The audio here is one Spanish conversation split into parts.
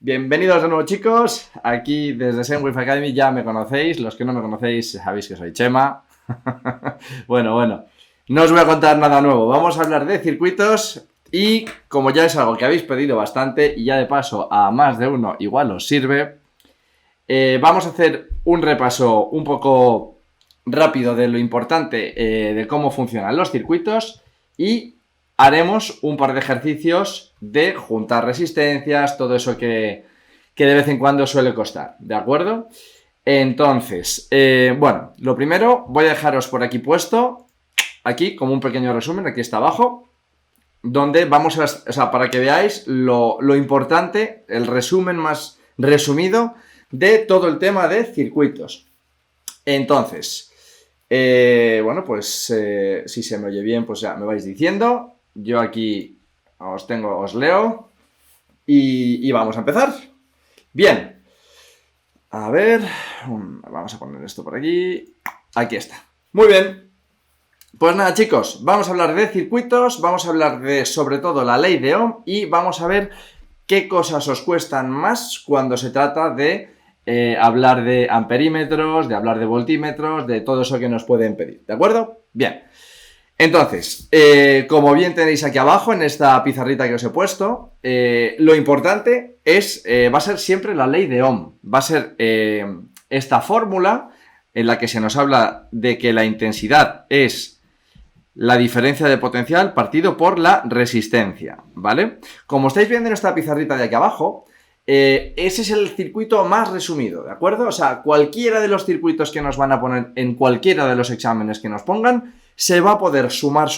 Bienvenidos de nuevo, chicos. Aquí desde SEMWIFI Academy ya me conocéis. Los que no me conocéis sabéis que soy Chema. Bueno, no os voy a contar nada nuevo. Vamos a hablar de circuitos y como ya es algo que habéis pedido bastante y ya de paso a más de uno igual os sirve, vamos a hacer un repaso un poco rápido de lo importante de cómo funcionan los circuitos y haremos un par de ejercicios de juntar resistencias, todo eso que de vez en cuando suele costar, ¿de acuerdo? Entonces, bueno, lo primero voy a dejaros por aquí puesto, aquí como un pequeño resumen, aquí está abajo, donde vamos a, o sea, para que veáis lo importante, el resumen más resumido de todo el tema de circuitos. Entonces, bueno, pues si se me oye bien, pues ya me vais diciendo. Yo aquí os leo y vamos a empezar. Bien, a ver, vamos a poner esto por aquí. Aquí está. Muy bien. Pues nada, chicos, vamos a hablar de circuitos, vamos a hablar de sobre todo la ley de Ohm y vamos a ver qué cosas os cuestan más cuando se trata de hablar de amperímetros, de hablar de voltímetros, de todo eso que nos pueden pedir, ¿de acuerdo? Bien. Entonces, como bien tenéis aquí abajo en esta pizarrita que os he puesto, lo importante es, va a ser siempre la ley de Ohm. Va a ser esta fórmula en la que se nos habla de que la intensidad es la diferencia de potencial partido por la resistencia, ¿vale? Como estáis viendo en esta pizarrita de aquí abajo, ese es el circuito más resumido, ¿de acuerdo? O sea, cualquiera de los circuitos que nos van a poner en cualquiera de los exámenes que nos pongan, se va a poder sumar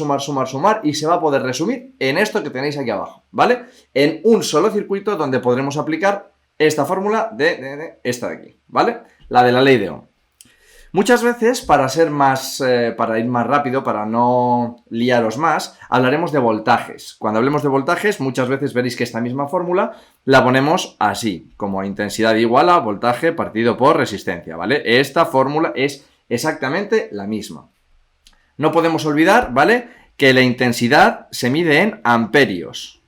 y se va a poder resumir en esto que tenéis aquí abajo, ¿vale? En un solo circuito donde podremos aplicar esta fórmula de esta de aquí, ¿vale? La de la ley de Ohm. Muchas veces, para ser más, para ir más rápido, para no liaros más, hablaremos de voltajes. Cuando hablemos de voltajes, muchas veces veréis que esta misma fórmula la ponemos así, como intensidad igual a voltaje partido por resistencia, ¿vale? Esta fórmula es exactamente la misma. No podemos olvidar, ¿vale?, que la intensidad se mide en amperios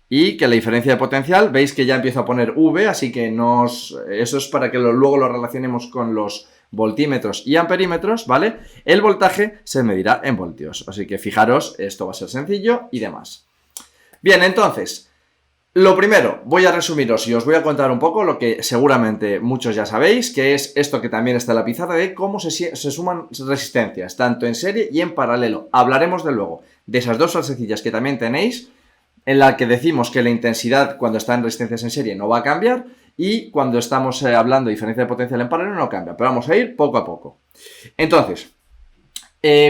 y que la diferencia de potencial, veis que ya empiezo a poner V, así que eso es para que luego lo relacionemos con los voltímetros y amperímetros, ¿vale? El voltaje se medirá en voltios, así que fijaros, esto va a ser sencillo y demás. Bien, entonces, lo primero, voy a resumiros y os voy a contar un poco lo que seguramente muchos ya sabéis, que es esto que también está en la pizarra de cómo se suman resistencias, tanto en serie y en paralelo. Hablaremos de luego de esas dos frasecillas que también tenéis, en la que decimos que la intensidad cuando está en resistencias en serie no va a cambiar y cuando estamos hablando de diferencia de potencial en paralelo no cambia, pero vamos a ir poco a poco. Entonces,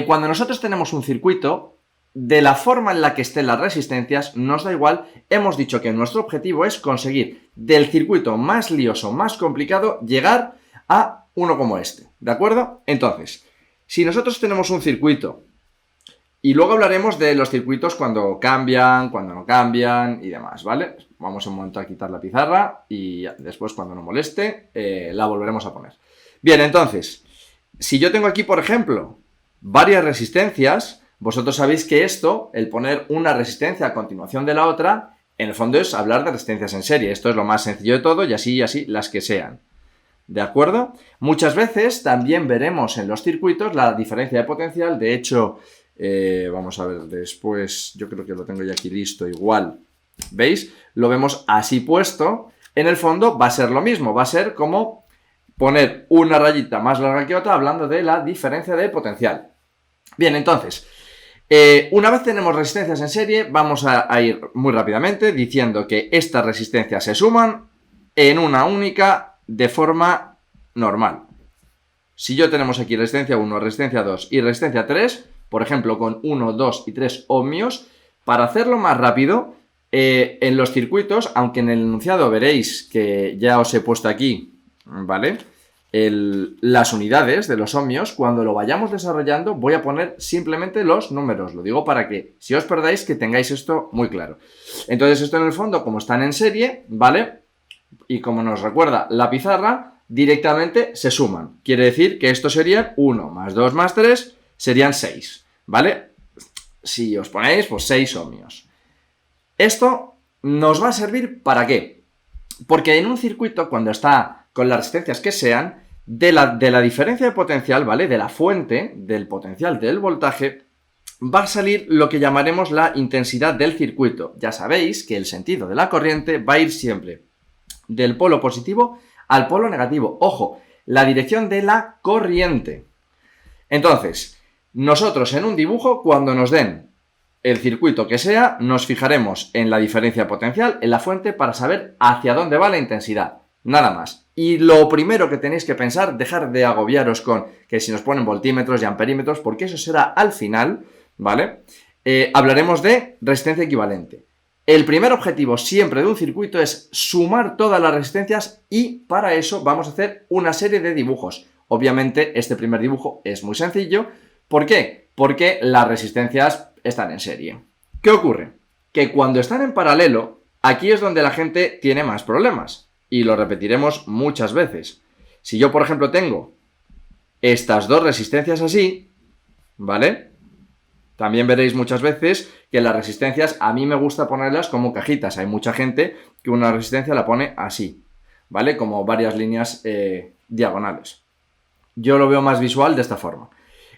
cuando nosotros tenemos un circuito, de la forma en la que estén las resistencias, nos da igual, hemos dicho que nuestro objetivo es conseguir del circuito más lioso, más complicado, llegar a uno como este, ¿de acuerdo? Entonces, si nosotros tenemos un circuito, y luego hablaremos de los circuitos cuando cambian, cuando no cambian y demás, ¿vale? Vamos un momento a quitar la pizarra y después cuando no moleste la volveremos a poner. Bien, entonces, si yo tengo aquí, por ejemplo, varias resistencias, vosotros sabéis que esto, el poner una resistencia a continuación de la otra, en el fondo es hablar de resistencias en serie. Esto es lo más sencillo de todo y así las que sean. ¿De acuerdo? Muchas veces también veremos en los circuitos la diferencia de potencial. De hecho, vamos a ver después, yo creo que lo tengo ya aquí listo igual. ¿Veis? Lo vemos así puesto. En el fondo va a ser lo mismo. Va a ser como poner una rayita más larga que otra hablando de la diferencia de potencial. Bien, entonces, una vez tenemos resistencias en serie, vamos a ir muy rápidamente diciendo que estas resistencias se suman en una única de forma normal. Si yo tenemos aquí resistencia 1, resistencia 2 y resistencia 3, por ejemplo, con 1, 2 y 3 ohmios, para hacerlo más rápido, en los circuitos, aunque en el enunciado veréis que ya os he puesto aquí, ¿vale?, las unidades de los ohmios, cuando lo vayamos desarrollando voy a poner simplemente los números, lo digo para que, si os perdáis, que tengáis esto muy claro. Entonces esto en el fondo, como están en serie, ¿vale?, y como nos recuerda la pizarra, directamente se suman. Quiere decir que esto serían 1 más 2 más 3, serían 6, ¿vale? Si os ponéis, pues 6 ohmios. Esto nos va a servir ¿para qué? Porque en un circuito, cuando está con las resistencias que sean, de la diferencia de potencial, ¿vale? De la fuente, del potencial del voltaje, va a salir lo que llamaremos la intensidad del circuito. Ya sabéis que el sentido de la corriente va a ir siempre del polo positivo al polo negativo. Ojo, la dirección de la corriente. Entonces, nosotros en un dibujo, cuando nos den el circuito que sea, nos fijaremos en la diferencia potencial, en la fuente, para saber hacia dónde va la intensidad. Nada más. Y lo primero que tenéis que pensar, dejar de agobiaros con que si nos ponen voltímetros y amperímetros, porque eso será al final, ¿vale? Hablaremos de resistencia equivalente. El primer objetivo siempre de un circuito es sumar todas las resistencias y para eso vamos a hacer una serie de dibujos. Obviamente este primer dibujo es muy sencillo. ¿Por qué? Porque las resistencias están en serie. ¿Qué ocurre? Que cuando están en paralelo, aquí es donde la gente tiene más problemas. Y lo repetiremos muchas veces. Si yo, por ejemplo, tengo estas dos resistencias así, ¿vale? También veréis muchas veces que las resistencias a mí me gusta ponerlas como cajitas. Hay mucha gente que una resistencia la pone así, ¿vale? Como varias líneas diagonales. Yo lo veo más visual de esta forma.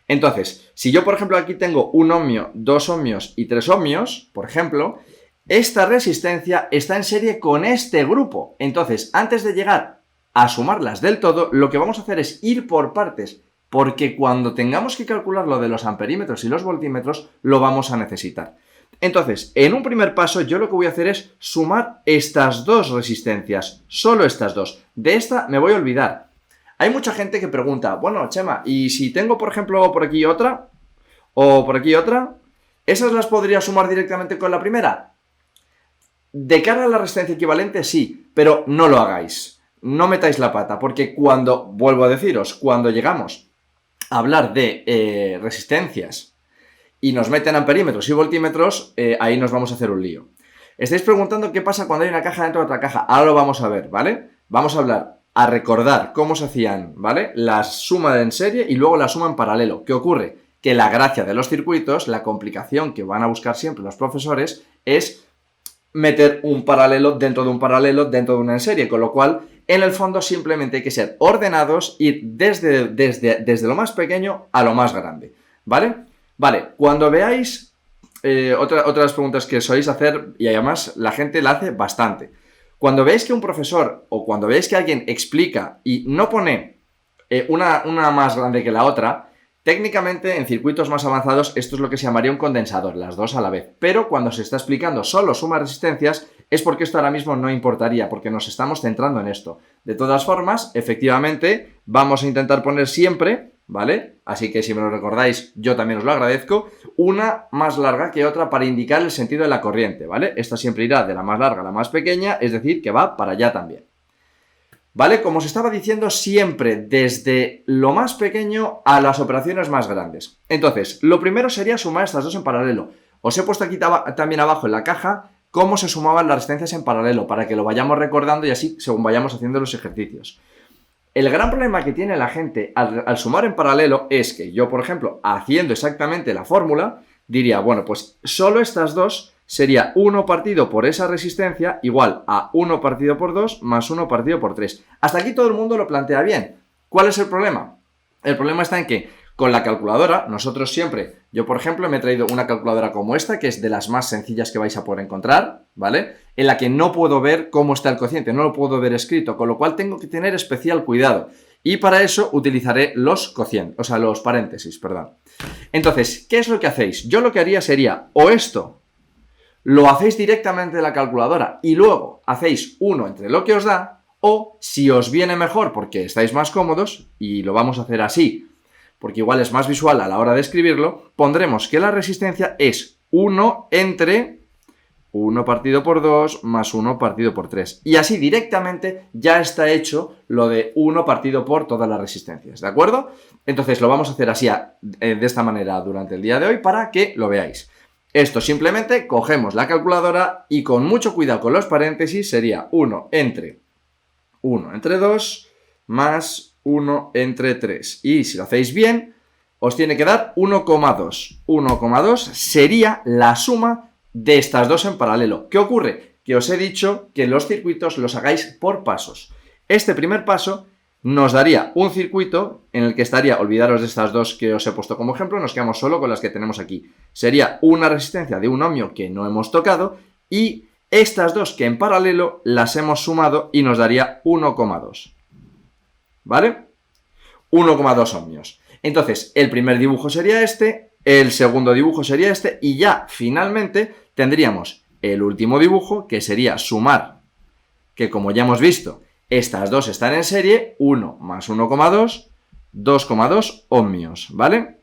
Entonces, si yo, por ejemplo, aquí tengo 1 ohmio, 2 ohmios y 3 ohmios, por ejemplo, esta resistencia está en serie con este grupo. Entonces, antes de llegar a sumarlas del todo, lo que vamos a hacer es ir por partes, porque cuando tengamos que calcular lo de los amperímetros y los voltímetros, lo vamos a necesitar. Entonces, en un primer paso, yo lo que voy a hacer es sumar estas dos resistencias, solo estas dos. De esta me voy a olvidar. Hay mucha gente que pregunta, bueno, Chema, ¿y si tengo, por ejemplo, por aquí otra, o por aquí otra, esas las podría sumar directamente con la primera? De cara a la resistencia equivalente, sí, pero no lo hagáis. No metáis la pata, porque cuando, vuelvo a deciros, cuando llegamos a hablar de resistencias y nos meten amperímetros y voltímetros, ahí nos vamos a hacer un lío. Estáis preguntando qué pasa cuando hay una caja dentro de otra caja. Ahora lo vamos a ver, ¿vale? Vamos a hablar, a recordar cómo se hacían, ¿vale? La suma en serie y luego la suma en paralelo. ¿Qué ocurre? Que la gracia de los circuitos, la complicación que van a buscar siempre los profesores, es meter un paralelo dentro de un paralelo dentro de una en serie, con lo cual en el fondo simplemente hay que ser ordenados y desde lo más pequeño a lo más grande, ¿vale? Vale, cuando veáis otras preguntas que soléis hacer, y además la gente la hace bastante, cuando veáis que un profesor o cuando veáis que alguien explica y no pone una más grande que la otra, técnicamente, en circuitos más avanzados, esto es lo que se llamaría un condensador, las dos a la vez. Pero cuando se está explicando solo suma resistencias, es porque esto ahora mismo no importaría, porque nos estamos centrando en esto. De todas formas, efectivamente, vamos a intentar poner siempre, ¿vale? Así que si me lo recordáis, yo también os lo agradezco, una más larga que otra para indicar el sentido de la corriente, ¿vale? Esta siempre irá de la más larga a la más pequeña, es decir, que va para allá también. ¿Vale? Como os estaba diciendo, siempre desde lo más pequeño a las operaciones más grandes. Entonces, lo primero sería sumar estas dos en paralelo. Os he puesto aquí también abajo en la caja cómo se sumaban las resistencias en paralelo, para que lo vayamos recordando y así según vayamos haciendo los ejercicios. El gran problema que tiene la gente al sumar en paralelo es que yo, por ejemplo, haciendo exactamente la fórmula, diría, bueno, pues solo estas dos sería 1 partido por esa resistencia igual a 1 partido por 2 más 1 partido por 3. Hasta aquí todo el mundo lo plantea bien. ¿Cuál es el problema? El problema está en que con la calculadora, nosotros siempre, yo por ejemplo me he traído una calculadora como esta, que es de las más sencillas que vais a poder encontrar, ¿vale? En la que no puedo ver cómo está el cociente, no lo puedo ver escrito, con lo cual tengo que tener especial cuidado. Y para eso utilizaré los cocientes, o sea, los paréntesis, perdón. Entonces, ¿qué es lo que hacéis? Yo lo que haría sería, o esto lo hacéis directamente de la calculadora y luego hacéis 1 entre lo que os da, o si os viene mejor porque estáis más cómodos, y lo vamos a hacer así, porque igual es más visual a la hora de escribirlo, pondremos que la resistencia es 1 entre 1 partido por 2 más 1 partido por 3. Y así directamente ya está hecho lo de 1 partido por todas las resistencias, ¿de acuerdo? Entonces lo vamos a hacer así, de esta manera durante el día de hoy para que lo veáis. Esto simplemente cogemos la calculadora y con mucho cuidado con los paréntesis sería 1 entre 2 más 1 entre 3. Y si lo hacéis bien, os tiene que dar 1,2. 1,2 sería la suma de estas dos en paralelo. ¿Qué ocurre? que os he dicho que los circuitos los hagáis por pasos. Este primer paso nos daría un circuito en el que estaría, olvidaros de estas dos que os he puesto como ejemplo, nos quedamos solo con las que tenemos aquí. Sería una resistencia de un ohmio que no hemos tocado y estas dos que en paralelo las hemos sumado y nos daría 1,2. ¿Vale? 1,2 ohmios. Entonces, el primer dibujo sería este, el segundo dibujo sería este y ya finalmente tendríamos el último dibujo que sería sumar, que como ya hemos visto, estas dos están en serie, 1 más 1,2, 2,2 ohmios, ¿vale?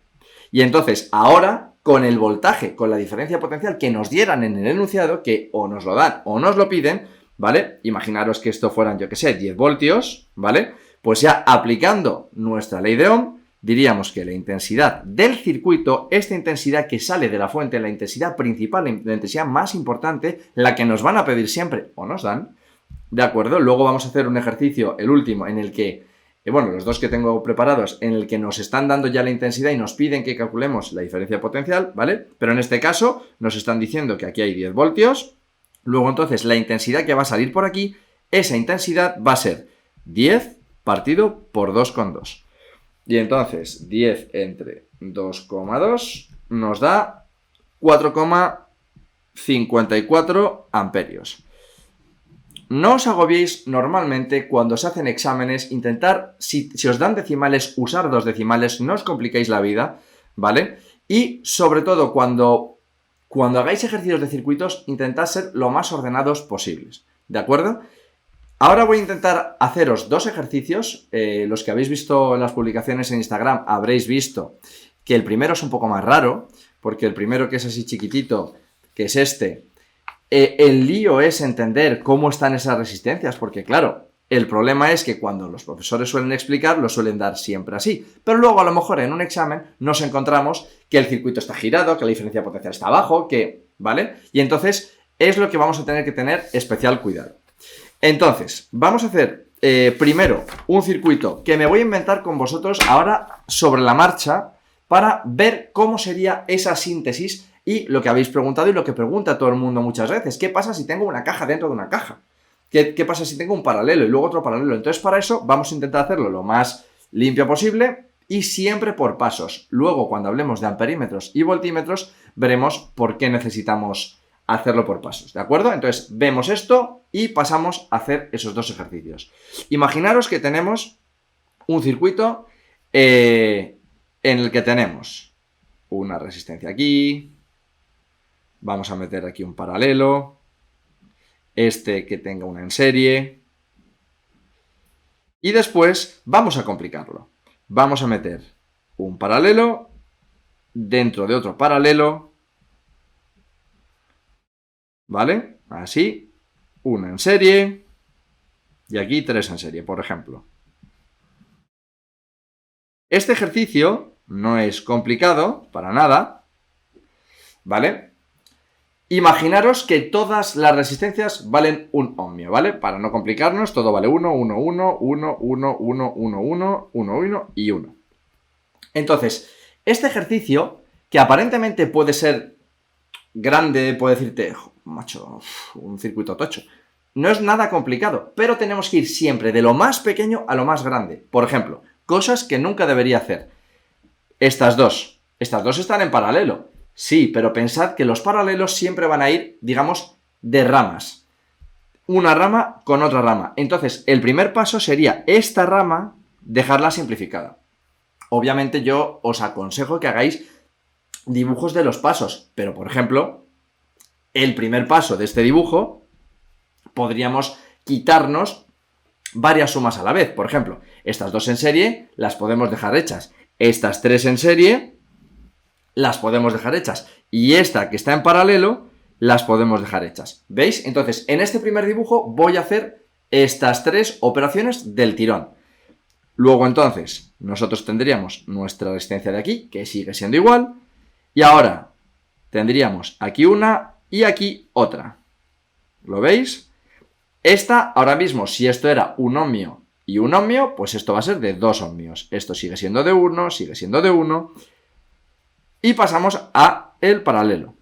Y entonces, ahora, con el voltaje, con la diferencia potencial que nos dieran en el enunciado, que o nos lo dan o nos lo piden, ¿vale? Imaginaros que esto fueran, yo que sé, 10 voltios, ¿vale? Pues ya aplicando nuestra ley de Ohm, diríamos que la intensidad del circuito, esta intensidad que sale de la fuente, la intensidad principal, la intensidad más importante, la que nos van a pedir siempre o nos dan, ¿de acuerdo? Luego vamos a hacer un ejercicio, el último, en el que, bueno, los dos que tengo preparados, en el que nos están dando ya la intensidad y nos piden que calculemos la diferencia potencial, ¿vale? Pero en este caso nos están diciendo que aquí hay 10 voltios, luego entonces la intensidad que va a salir por aquí, esa intensidad va a ser 10 partido por 2,2. Y entonces 10 entre 2,2 nos da 4,54 amperios. No os agobiéis normalmente cuando se hacen exámenes, intentar, si os dan decimales, usar dos decimales, no os compliquéis la vida, ¿vale? Y sobre todo cuando hagáis ejercicios de circuitos, intentad ser lo más ordenados posibles, ¿de acuerdo? Ahora voy a intentar haceros dos ejercicios, los que habéis visto en las publicaciones en Instagram habréis visto que el primero es un poco más raro, porque el primero que es así chiquitito, que es este, el lío es entender cómo están esas resistencias, porque claro, el problema es que cuando los profesores suelen explicar, lo suelen dar siempre así, pero luego a lo mejor en un examen nos encontramos que el circuito está girado, que la diferencia potencial está abajo, ¿vale? Y entonces es lo que vamos a tener que tener especial cuidado. Entonces, vamos a hacer primero un circuito que me voy a inventar con vosotros ahora sobre la marcha para ver cómo sería esa síntesis y lo que habéis preguntado y lo que pregunta todo el mundo muchas veces. ¿Qué pasa si tengo una caja dentro de una caja? ¿Qué pasa si tengo un paralelo y luego otro paralelo? Entonces, para eso vamos a intentar hacerlo lo más limpio posible y siempre por pasos. Luego, cuando hablemos de amperímetros y voltímetros, veremos por qué necesitamos hacerlo por pasos, ¿de acuerdo? Entonces, vemos esto y pasamos a hacer esos dos ejercicios. Imaginaros que tenemos un circuito en el que tenemos una resistencia aquí, vamos a meter aquí un paralelo, este que tenga una en serie, y después vamos a complicarlo. Vamos a meter un paralelo dentro de otro paralelo, ¿vale? Así, una en serie y aquí 3 en serie, por ejemplo. Este ejercicio no es complicado para nada, ¿vale? Imaginaros que todas las resistencias valen un ohmio, ¿vale? Para no complicarnos, todo vale 1, 1, 1, 1, 1, 1, 1, 1, 1, 1 y 1. Entonces, este ejercicio, que aparentemente puede ser grande, puede decirte, macho, un circuito tocho, no es nada complicado, pero tenemos que ir siempre de lo más pequeño a lo más grande. Por ejemplo, cosas que nunca debería hacer. Estas dos están en paralelo. Sí, pero pensad que los paralelos siempre van a ir, digamos, de ramas. Una rama con otra rama. Entonces, el primer paso sería esta rama, dejarla simplificada. Obviamente yo os aconsejo que hagáis dibujos de los pasos, pero por ejemplo, el primer paso de este dibujo, podríamos quitarnos varias sumas a la vez. Por ejemplo, estas dos en serie las podemos dejar hechas. Estas 3 en serie las podemos dejar hechas. Y esta que está en paralelo las podemos dejar hechas. ¿Veis? Entonces, en este primer dibujo voy a hacer estas 3 operaciones del tirón. Luego, entonces, nosotros tendríamos nuestra resistencia de aquí, que sigue siendo igual. Y ahora tendríamos aquí una y aquí otra. ¿Lo veis? Esta, ahora mismo, si esto era un ohmio y un ohmio, pues esto va a ser de 2 ohmios. Esto sigue siendo de 1, sigue siendo de 1. Y pasamos a el paralelo.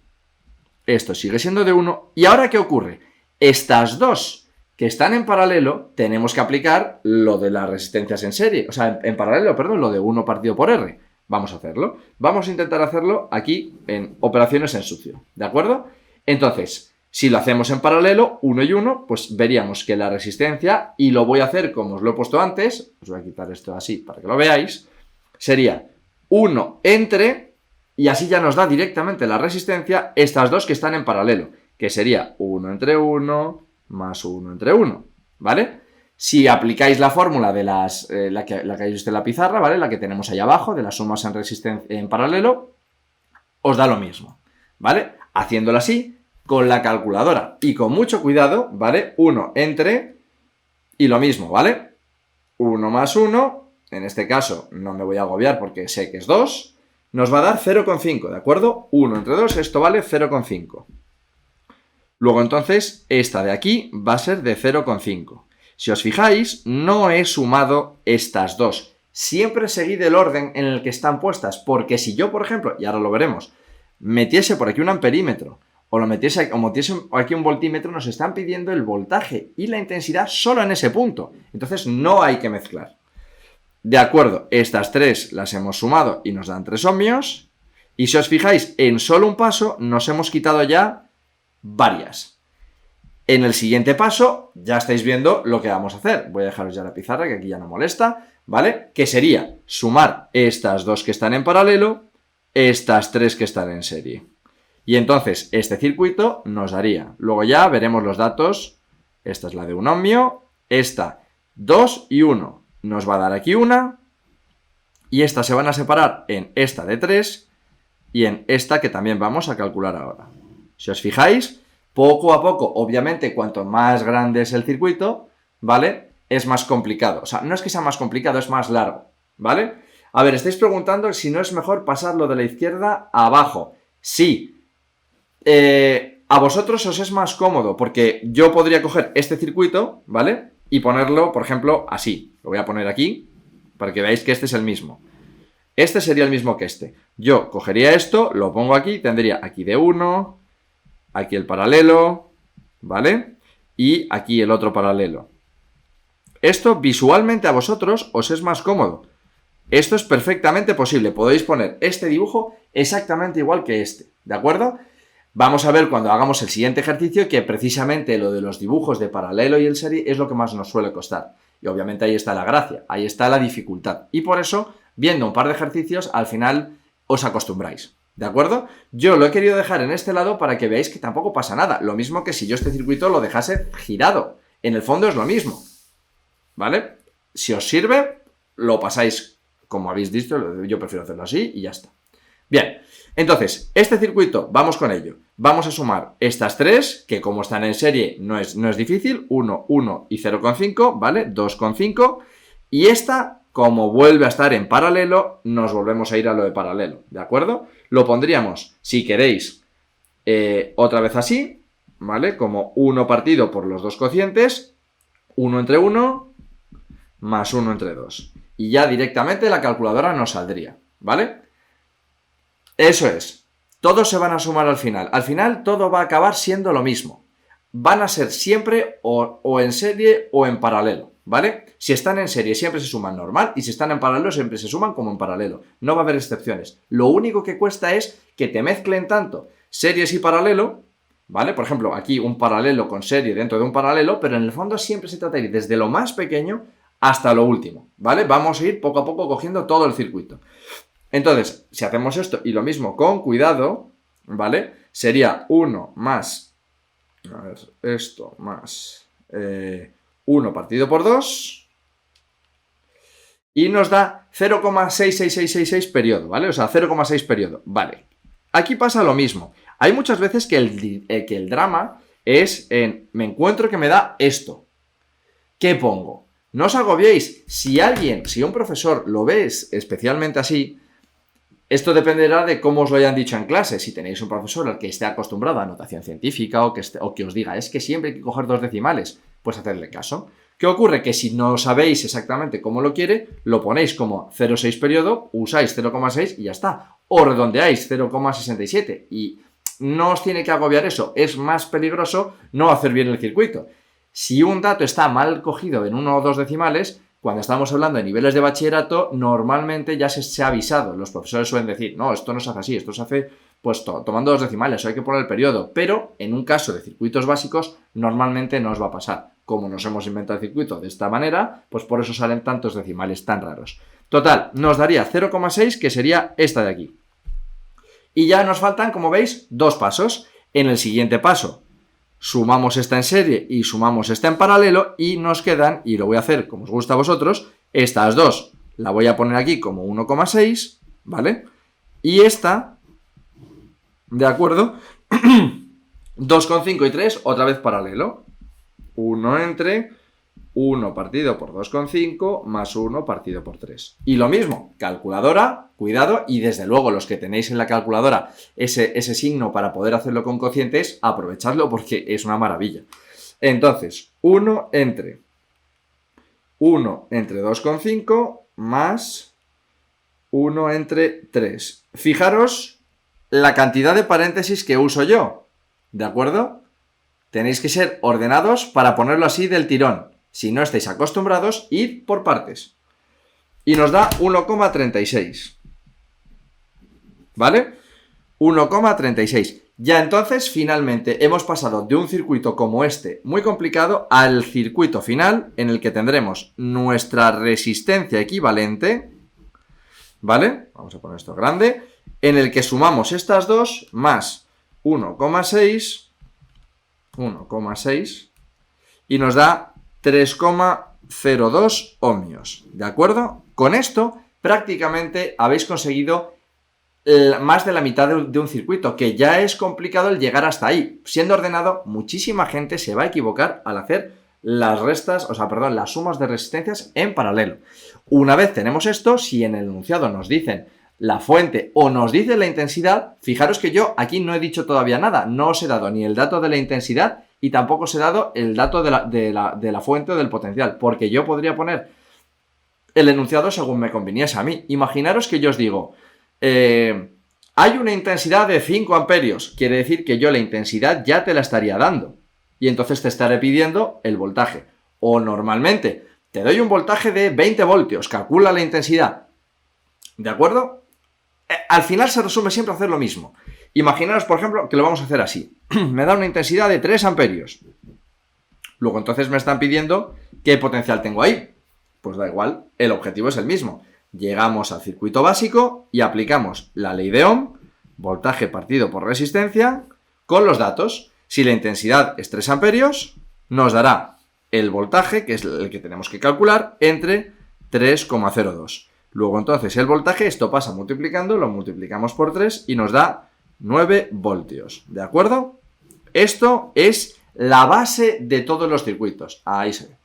Esto sigue siendo de 1. ¿Y ahora qué ocurre? Estas dos que están en paralelo, tenemos que aplicar lo de las resistencias en serie. O sea, en paralelo, perdón, lo de 1 partido por R. Vamos a hacerlo. Vamos a intentar hacerlo aquí en operaciones en sucio. ¿De acuerdo? Entonces, si lo hacemos en paralelo, 1 y 1, pues veríamos que la resistencia, y lo voy a hacer como os lo he puesto antes, os voy a quitar esto así para que lo veáis, sería 1 entre, y así ya nos da directamente la resistencia, estas dos que están en paralelo, que sería 1 entre 1 más 1 entre 1, ¿vale? Si aplicáis la fórmula de la que hayáis visto en la pizarra, ¿vale? La que tenemos ahí abajo, de las sumas en resistencia en paralelo, os da lo mismo, ¿vale? Haciéndolo así, con la calculadora y con mucho cuidado, ¿vale? 1 entre, y lo mismo, ¿vale? 1 más 1, en este caso no me voy a agobiar porque sé que es 2, nos va a dar 0,5, ¿de acuerdo? 1 entre 2, esto vale 0,5. Luego entonces, esta de aquí va a ser de 0,5. Si os fijáis, no he sumado estas dos. Siempre seguid el orden en el que están puestas, porque si yo, por ejemplo, y ahora lo veremos, metiese por aquí un amperímetro, o metiese aquí un voltímetro, nos están pidiendo el voltaje y la intensidad solo en ese punto. Entonces no hay que mezclar. De acuerdo, estas tres las hemos sumado y nos dan 3 ohmios. Y si os fijáis, en solo un paso nos hemos quitado ya varias. En el siguiente paso ya estáis viendo lo que vamos a hacer. Voy a dejaros ya la pizarra, que aquí ya no molesta, ¿vale? Que sería sumar estas dos que están en paralelo, estas tres que están en serie. Y entonces este circuito nos daría, luego ya veremos los datos, esta es la de 1 ohmio, esta 2 y 1, nos va a dar aquí una, y estas se van a separar en esta de 3 y en esta que también vamos a calcular ahora. Si os fijáis, poco a poco, obviamente, cuanto más grande es el circuito, ¿vale? Es más complicado. O sea, no es que sea más complicado, es más largo, ¿vale? A ver, estáis preguntando si no es mejor pasarlo de la izquierda a abajo. Sí. A vosotros os es más cómodo, porque yo podría coger este circuito, ¿vale? Y ponerlo, por ejemplo, así. Lo voy a poner aquí, para que veáis que este es el mismo. Este sería el mismo que este. Yo cogería esto, lo pongo aquí, tendría aquí de 1... aquí el paralelo, ¿vale? Y aquí el otro paralelo. Esto visualmente a vosotros os es más cómodo. Esto es perfectamente posible. Podéis poner este dibujo exactamente igual que este, ¿de acuerdo? Vamos a ver cuando hagamos el siguiente ejercicio que precisamente lo de los dibujos de paralelo y el serie es lo que más nos suele costar. Y obviamente ahí está la gracia, ahí está la dificultad. Y por eso, viendo un par de ejercicios, al final os acostumbráis. ¿De acuerdo? Yo lo he querido dejar en este lado para que veáis que tampoco pasa nada. Lo mismo que si yo este circuito lo dejase girado. En el fondo es lo mismo. ¿Vale? Si os sirve, lo pasáis como habéis visto. Yo prefiero hacerlo así y ya está. Bien, entonces, este circuito, vamos con ello. Vamos a sumar estas tres, que como están en serie no es difícil. 1, 1 y 0,5, ¿vale? 2,5. Y esta, como vuelve a estar en paralelo, nos volvemos a ir a lo de paralelo, ¿de acuerdo? Lo pondríamos, si queréis, otra vez así, ¿vale? Como 1 partido por los dos cocientes, 1 entre 1 más 1 entre 2. Y ya directamente la calculadora nos saldría, ¿vale? Eso es. Todos se van a sumar al final. Al final todo va a acabar siendo lo mismo. Van a ser siempre o en serie o en paralelo, ¿vale? Si están en serie siempre se suman normal y si están en paralelo siempre se suman como en paralelo. No va a haber excepciones. Lo único que cuesta es que te mezclen tanto series y paralelo, ¿vale? Por ejemplo, aquí un paralelo con serie dentro de un paralelo, pero en el fondo siempre se trata de ir desde lo más pequeño hasta lo último, ¿vale? Vamos a ir poco a poco cogiendo todo el circuito. Entonces, si hacemos esto y lo mismo con cuidado, ¿vale? Sería 1 más, a ver, esto más 1 partido por 2 y nos da 0,66666 periodo, ¿vale? O sea, 0,6 periodo, vale. Aquí pasa lo mismo. Hay muchas veces que el drama es en, me encuentro que me da esto. ¿Qué pongo? No os agobiéis. Si un profesor lo ve especialmente así, esto dependerá de cómo os lo hayan dicho en clase. Si tenéis un profesor al que esté acostumbrado a notación científica o que os diga, es que siempre hay que coger 2 decimales, pues hacedle caso. ¿Qué ocurre? Que si no sabéis exactamente cómo lo quiere, lo ponéis como 0,6 periodo, usáis 0,6 y ya está. O redondeáis 0,67 y no os tiene que agobiar eso. Es más peligroso no hacer bien el circuito. Si un dato está mal cogido en 1 o 2 decimales, cuando estamos hablando de niveles de bachillerato, normalmente ya se ha avisado. Los profesores suelen decir, no, esto no se hace así, esto se hace pues tomando 2 decimales, o hay que poner el periodo. Pero en un caso de circuitos básicos, normalmente no os va a pasar. Como nos hemos inventado el circuito de esta manera, pues por eso salen tantos decimales tan raros. Total, nos daría 0,6, que sería esta de aquí. Y ya nos faltan, como veis, 2 pasos. En el siguiente paso, sumamos esta en serie y sumamos esta en paralelo y nos quedan, y lo voy a hacer como os gusta a vosotros, estas dos. La voy a poner aquí como 1,6, ¿vale? Y esta, ¿de acuerdo? 2,5 y 3, otra vez paralelo. 1 entre 1 partido por 2,5 más 1 partido por 3. Y lo mismo, calculadora, cuidado, y desde luego los que tenéis en la calculadora ese signo para poder hacerlo con cocientes, aprovechadlo porque es una maravilla. Entonces, 1 entre 2,5 más 1 entre 3. Fijaros la cantidad de paréntesis que uso yo, ¿de acuerdo? Tenéis que ser ordenados para ponerlo así del tirón. Si no estáis acostumbrados, id por partes. Y nos da 1,36. ¿Vale? 1,36. Ya entonces, finalmente, hemos pasado de un circuito como este, muy complicado, al circuito final, en el que tendremos nuestra resistencia equivalente, ¿vale? Vamos a poner esto grande, en el que sumamos estas dos, más 1,6, y nos da 3,02 ohmios, ¿de acuerdo? Con esto, prácticamente habéis conseguido más de la mitad de un circuito, que ya es complicado el llegar hasta ahí. Siendo ordenado, muchísima gente se va a equivocar al hacer las las sumas de resistencias en paralelo. Una vez tenemos esto, si en el enunciado nos dicen la fuente o nos dice la intensidad, fijaros que yo aquí no he dicho todavía nada, no os he dado ni el dato de la intensidad y tampoco os he dado el dato de la fuente o del potencial, porque yo podría poner el enunciado según me conviniese a mí. Imaginaros que yo os digo, hay una intensidad de 5 amperios, quiere decir que yo la intensidad ya te la estaría dando, y entonces te estaré pidiendo el voltaje. O normalmente, te doy un voltaje de 20 voltios, calcula la intensidad, ¿de acuerdo? Al final se resume siempre a hacer lo mismo. Imaginaros, por ejemplo, que lo vamos a hacer así. Me da una intensidad de 3 amperios. Luego entonces me están pidiendo qué potencial tengo ahí. Pues da igual, el objetivo es el mismo. Llegamos al circuito básico y aplicamos la ley de Ohm, voltaje partido por resistencia, con los datos. Si la intensidad es 3 amperios, nos dará el voltaje, que es el que tenemos que calcular, entre 3,02. Luego entonces el voltaje, esto pasa multiplicando, lo multiplicamos por 3 y nos da 9 voltios, ¿de acuerdo? Esto es la base de todos los circuitos. Ahí se ve.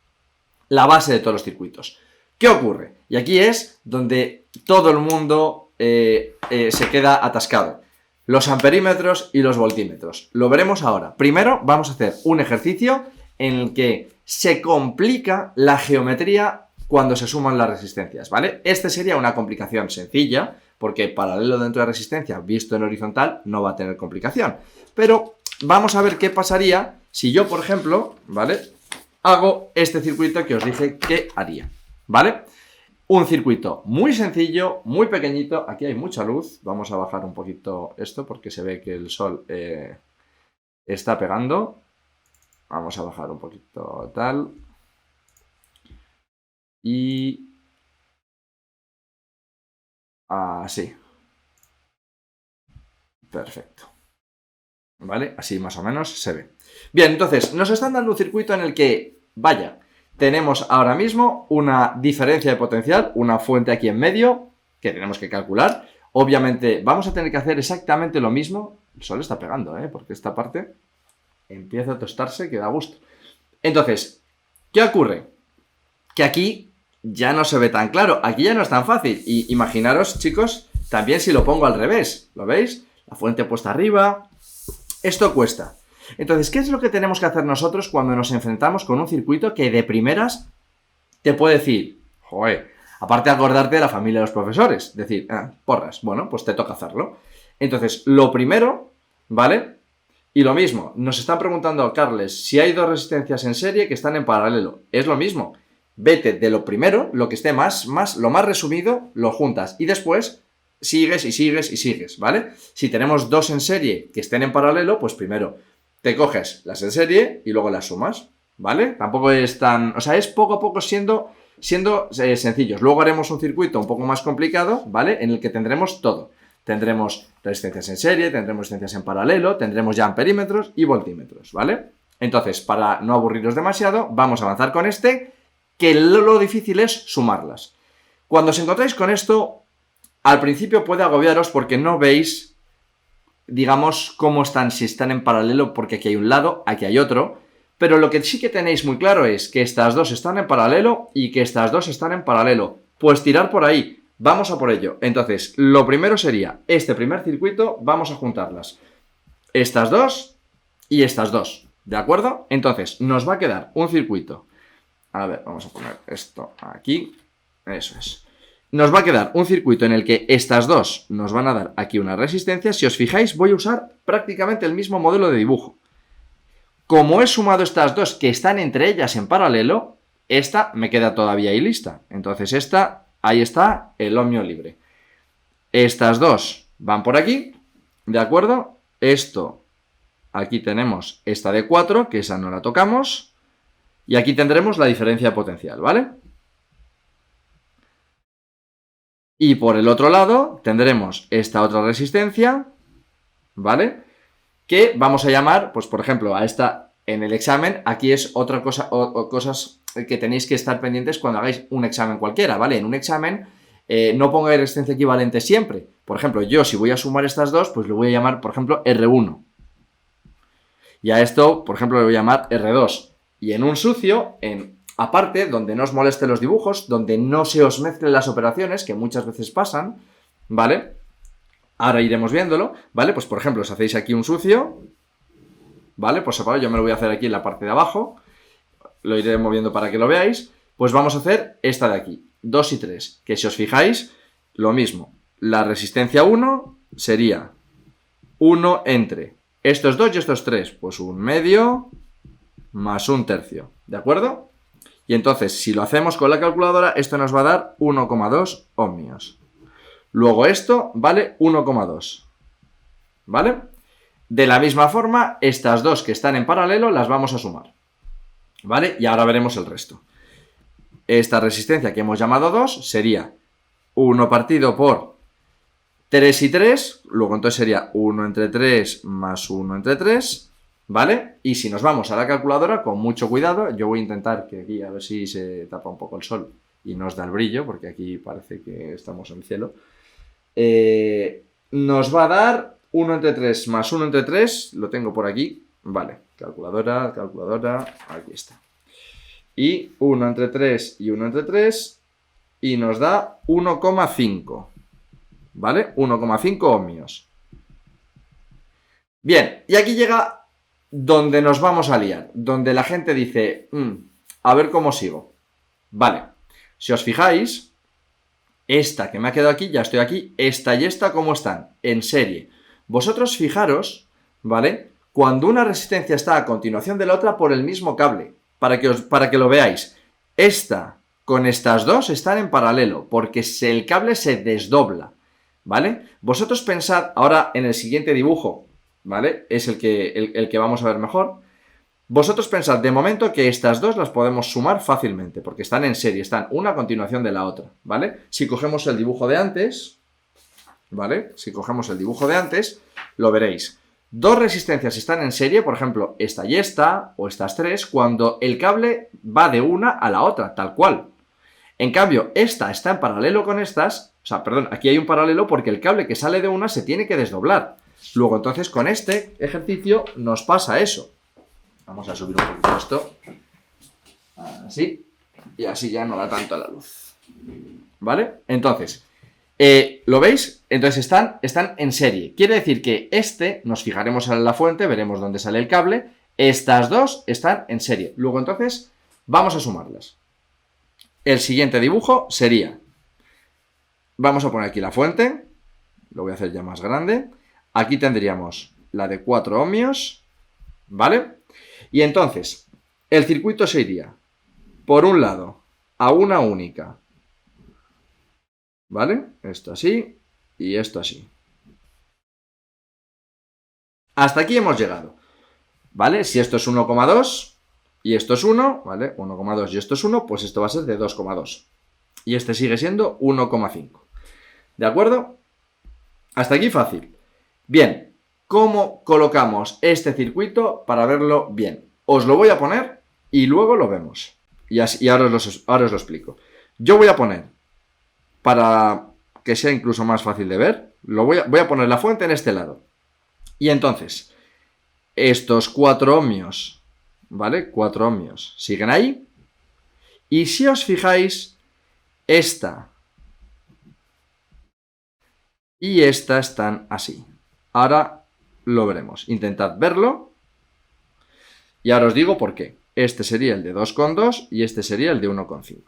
La base de todos los circuitos. ¿Qué ocurre? Y aquí es donde todo el mundo se queda atascado. Los amperímetros y los voltímetros. Lo veremos ahora. Primero vamos a hacer un ejercicio en el que se complica la geometría cuando se suman las resistencias, ¿vale? Este sería una complicación sencilla, porque paralelo dentro de resistencia, visto en horizontal, no va a tener complicación. Pero vamos a ver qué pasaría si yo, por ejemplo, ¿vale?, hago este circuito que os dije que haría, ¿vale? Un circuito muy sencillo, muy pequeñito. Aquí hay mucha luz. Vamos a bajar un poquito esto porque se ve que el sol está pegando. Vamos a bajar un poquito tal. Y así. Perfecto. ¿Vale? Así más o menos se ve. Bien, entonces, nos están dando un circuito en el que, vaya, tenemos ahora mismo una diferencia de potencial, una fuente aquí en medio, que tenemos que calcular. Obviamente, vamos a tener que hacer exactamente lo mismo. El sol está pegando, porque esta parte empieza a tostarse, que da gusto. Entonces, ¿qué ocurre? Que aquí ya no se ve tan claro, aquí ya no es tan fácil. Y imaginaros, chicos, también si lo pongo al revés, ¿lo veis? La fuente puesta arriba. Esto cuesta. Entonces, ¿qué es lo que tenemos que hacer nosotros cuando nos enfrentamos con un circuito que de primeras te puede decir, joder, aparte de acordarte de la familia de los profesores, decir, porras, bueno, pues te toca hacerlo. Entonces, lo primero, ¿vale? Y lo mismo, nos están preguntando, Carles, si hay dos resistencias en serie que están en paralelo. Es lo mismo. Vete de lo primero, lo que esté lo más resumido, lo juntas. Y después sigues y sigues y sigues, ¿vale? Si tenemos dos en serie que estén en paralelo, pues primero te coges las en serie y luego las sumas, ¿vale? Tampoco es tan... O sea, es poco a poco siendo sencillos. Luego haremos un circuito un poco más complicado, ¿vale? En el que tendremos todo. Tendremos resistencias en serie, tendremos resistencias en paralelo, tendremos ya amperímetros y voltímetros, ¿vale? Entonces, para no aburrirnos demasiado, vamos a avanzar con este, que lo difícil es sumarlas. Cuando os encontráis con esto, al principio puede agobiaros porque no veis, digamos, cómo están, si están en paralelo, porque aquí hay un lado, aquí hay otro, pero lo que sí que tenéis muy claro es que estas dos están en paralelo y que estas dos están en paralelo. Pues tirar por ahí. Vamos a por ello. Entonces, lo primero sería, este primer circuito, vamos a juntarlas. Estas dos y estas dos, ¿de acuerdo? Entonces, nos va a quedar un circuito. A ver, vamos a poner esto aquí. Eso es. Nos va a quedar un circuito en el que estas dos nos van a dar aquí una resistencia. Si os fijáis, voy a usar prácticamente el mismo modelo de dibujo. Como he sumado estas dos que están entre ellas en paralelo, esta me queda todavía ahí lista. Entonces esta... Ahí está el ohmio libre. Estas dos van por aquí, ¿de acuerdo? Esto, aquí tenemos esta de 4, que esa no la tocamos. Y aquí tendremos la diferencia potencial, ¿vale? Y por el otro lado tendremos esta otra resistencia, ¿vale? Que vamos a llamar, pues por ejemplo, a esta en el examen, aquí es otra cosa, o cosas que tenéis que estar pendientes cuando hagáis un examen cualquiera, ¿vale? En un examen no pongáis resistencia equivalente siempre. Por ejemplo, yo si voy a sumar estas dos, pues le voy a llamar, por ejemplo, R1. Y a esto, por ejemplo, le voy a llamar R2. Y en un sucio, aparte, donde no os molesten los dibujos, donde no se os mezclen las operaciones, que muchas veces pasan, ¿vale? Ahora iremos viéndolo, ¿vale? Pues por ejemplo, os hacéis aquí un sucio, ¿vale? Por separado, yo me lo voy a hacer aquí en la parte de abajo. Lo iré moviendo para que lo veáis. Pues vamos a hacer esta de aquí, 2 y 3, que si os fijáis, lo mismo. La resistencia 1 sería 1 entre estos 2 y estos 3, pues 1/2 más 1/3, ¿de acuerdo? Y entonces, si lo hacemos con la calculadora, esto nos va a dar 1,2 ohmios. Luego esto vale 1,2, ¿vale? De la misma forma, estas dos que están en paralelo las vamos a sumar, ¿vale? Y ahora veremos el resto. Esta resistencia que hemos llamado 2 sería 1 partido por 3 y 3, luego entonces sería 1 entre 3 más 1 entre 3, ¿vale? Y si nos vamos a la calculadora, con mucho cuidado, yo voy a intentar que aquí a ver si se tapa un poco el sol y nos da el brillo, porque aquí parece que estamos en el cielo. Nos va a dar 1 entre 3 más 1 entre 3, lo tengo por aquí, vale, calculadora, aquí está. Y 1 entre 3 y 1 entre 3, y nos da 1,5, ¿vale? 1,5 ohmios. Bien, y aquí llega donde nos vamos a liar, donde la gente dice, a ver cómo sigo. Vale, si os fijáis, esta que me ha quedado aquí, ya estoy aquí, esta y esta, ¿cómo están? En serie. Vosotros fijaros, ¿vale? Cuando una resistencia está a continuación de la otra por el mismo cable, para que lo veáis. Esta con estas dos están en paralelo, porque el cable se desdobla, ¿vale? Vosotros pensad, ahora en el siguiente dibujo, ¿vale? Es el que vamos a ver mejor. Vosotros pensad de momento que estas dos las podemos sumar fácilmente, porque están en serie, están una a continuación de la otra, ¿vale? Si cogemos el dibujo de antes, ¿vale? Si cogemos el dibujo de antes, lo veréis. Dos resistencias están en serie, por ejemplo, esta y esta, o estas tres, cuando el cable va de una a la otra, tal cual. En cambio, esta está en paralelo con estas, o sea, perdón, aquí hay un paralelo porque el cable que sale de una se tiene que desdoblar. Luego, entonces, con este ejercicio nos pasa eso. Vamos a subir un poquito esto. Así. Y así ya no da tanto la luz. ¿Vale? Entonces, ¿lo veis? Entonces están en serie. Quiere decir que nos fijaremos en la fuente, veremos dónde sale el cable. Estas dos están en serie. Luego, entonces, vamos a sumarlas. El siguiente dibujo sería... Vamos a poner aquí la fuente. Lo voy a hacer ya más grande. Aquí tendríamos la de 4 ohmios, ¿vale? Y entonces, el circuito se iría, por un lado, a una única, ¿vale? Esto así y esto así. Hasta aquí hemos llegado, ¿vale? Si esto es 1,2 y esto es 1, ¿vale? 1,2 y esto es 1, pues esto va a ser de 2,2. Y este sigue siendo 1,5. ¿De acuerdo? Hasta aquí fácil. Bien, ¿cómo colocamos este circuito para verlo bien? Os lo voy a poner y luego lo vemos. Y ahora os lo explico. Yo voy a poner, para que sea incluso más fácil de ver, voy a poner la fuente en este lado. Y entonces, estos 4 ohmios, ¿vale? 4 ohmios siguen ahí. Y si os fijáis, esta y esta están así. Ahora lo veremos. Intentad verlo. Y ahora os digo por qué. Este sería el de 2,2 y este sería el de 1,5.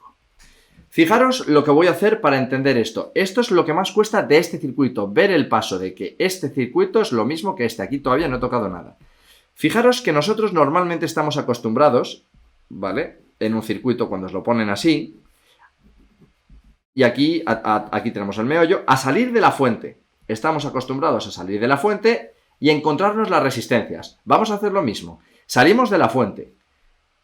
Fijaros lo que voy a hacer para entender esto. Esto es lo que más cuesta de este circuito. Ver el paso de que este circuito es lo mismo que este. Aquí todavía no he tocado nada. Fijaros que nosotros normalmente estamos acostumbrados, ¿vale? En un circuito cuando os lo ponen así. Y aquí, aquí tenemos el meollo, a salir de la fuente. Estamos acostumbrados a salir de la fuente y encontrarnos las resistencias. Vamos a hacer lo mismo. Salimos de la fuente.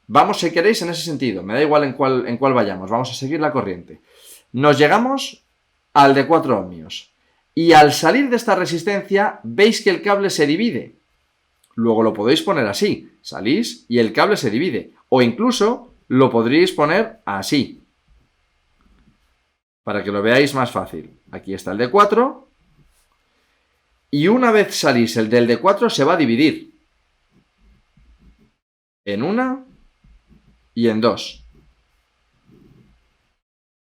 Vamos, si queréis, en ese sentido. Me da igual en cuál vayamos. Vamos a seguir la corriente. Nos llegamos al de 4 ohmios. Y al salir de esta resistencia, veis que el cable se divide. Luego lo podéis poner así. Salís y el cable se divide. O incluso lo podríais poner así. Para que lo veáis más fácil. Aquí está el de 4. Y una vez salís el del de 4 se va a dividir. En una y en dos.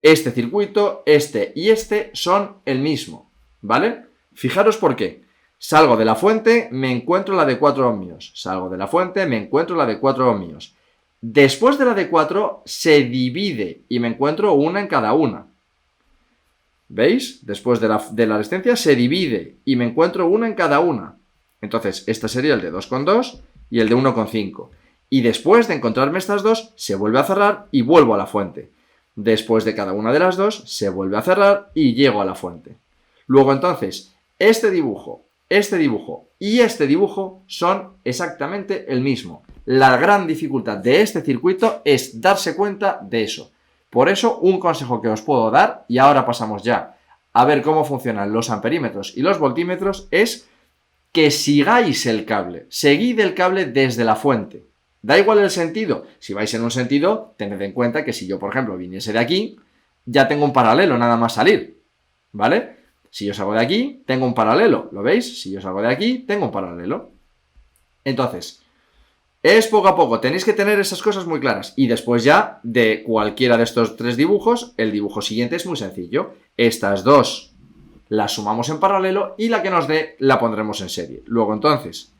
Este circuito, este y este son el mismo. ¿Vale? Fijaros por qué. Salgo de la fuente, me encuentro la de 4 ohmios. Salgo de la fuente, me encuentro la de 4 ohmios. Después de la de 4 se divide y me encuentro una en cada una. ¿Veis? Después de la resistencia se divide y me encuentro una en cada una. Entonces, este sería el de 2,2 y el de 1,5. Y después de encontrarme estas dos, se vuelve a cerrar y vuelvo a la fuente. Después de cada una de las dos, se vuelve a cerrar y llego a la fuente. Luego, entonces, este dibujo y este dibujo son exactamente el mismo. La gran dificultad de este circuito es darse cuenta de eso. Por eso, un consejo que os puedo dar, y ahora pasamos ya a ver cómo funcionan los amperímetros y los voltímetros, es que sigáis el cable. Seguid el cable desde la fuente. Da igual el sentido. Si vais en un sentido, tened en cuenta que si yo, por ejemplo, viniese de aquí, ya tengo un paralelo, nada más salir. ¿Vale? Si yo salgo de aquí, tengo un paralelo. ¿Lo veis? Si yo salgo de aquí, tengo un paralelo. Entonces, es poco a poco, tenéis que tener esas cosas muy claras. Y después ya, de cualquiera de estos 3 dibujos, el dibujo siguiente es muy sencillo. Estas dos las sumamos en paralelo y la que nos dé la pondremos en serie. Luego entonces,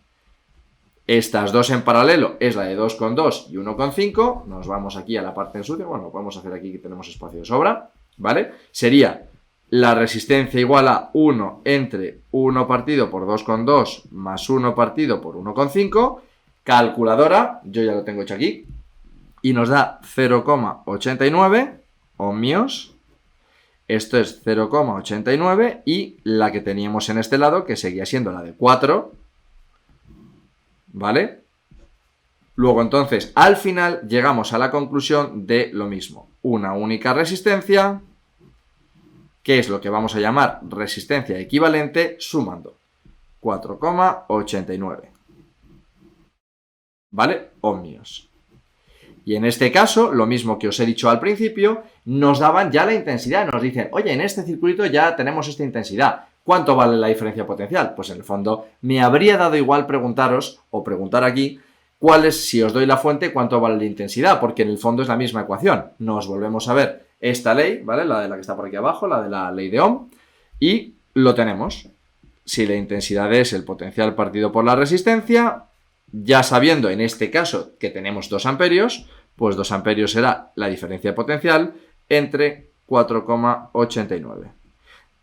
estas dos en paralelo es la de 2,2 y 1,5. Nos vamos aquí a la parte en sucio. Bueno, lo podemos hacer aquí que tenemos espacio de sobra, ¿vale? Sería la resistencia igual a 1 entre 1 partido por 2,2 más 1 partido por 1,5. Calculadora, yo ya lo tengo hecho aquí, y nos da 0,89 ohmios. Esto es 0,89 y la que teníamos en este lado, que seguía siendo la de 4, ¿vale? Luego entonces, al final, llegamos a la conclusión de lo mismo. Una única resistencia, que es lo que vamos a llamar resistencia equivalente, sumando 4,89. ¿Vale? Ohmios. Y en este caso, lo mismo que os he dicho al principio, nos daban ya la intensidad. Nos dicen, oye, en este circuito ya tenemos esta intensidad. ¿Cuánto vale la diferencia potencial? Pues en el fondo, me habría dado igual preguntaros, o preguntar aquí, cuál es, si os doy la fuente, cuánto vale la intensidad, porque en el fondo es la misma ecuación. Nos volvemos a ver esta ley, ¿vale? La de la que está por aquí abajo, la de la ley de Ohm, y lo tenemos. Si la intensidad es el potencial partido por la resistencia, ya sabiendo en este caso que tenemos 2 amperios, pues 2 amperios será la diferencia potencial entre 4,89.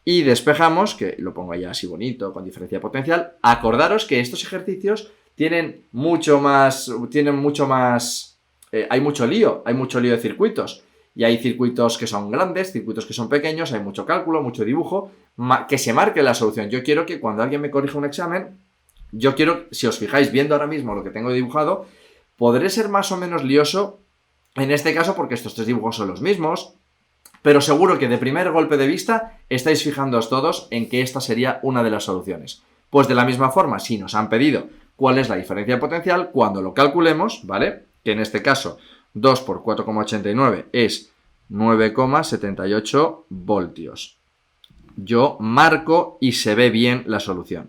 y despejamos, que lo pongo ya así bonito, con diferencia potencial. Acordaros que estos ejercicios tienen mucho más, hay mucho lío de circuitos. Y hay circuitos que son grandes, circuitos que son pequeños, hay mucho cálculo, mucho dibujo, que se marque la solución. Yo quiero que cuando alguien me corrija un examen, si os fijáis viendo ahora mismo lo que tengo dibujado, podré ser más o menos lioso en este caso porque estos tres dibujos son los mismos, pero seguro que de primer golpe de vista estáis fijándoos todos en que esta sería una de las soluciones. Pues de la misma forma, si nos han pedido cuál es la diferencia potencial, cuando lo calculemos, ¿vale? Que en este caso 2 por 4,89 es 9,78 voltios. Yo marco y se ve bien la solución.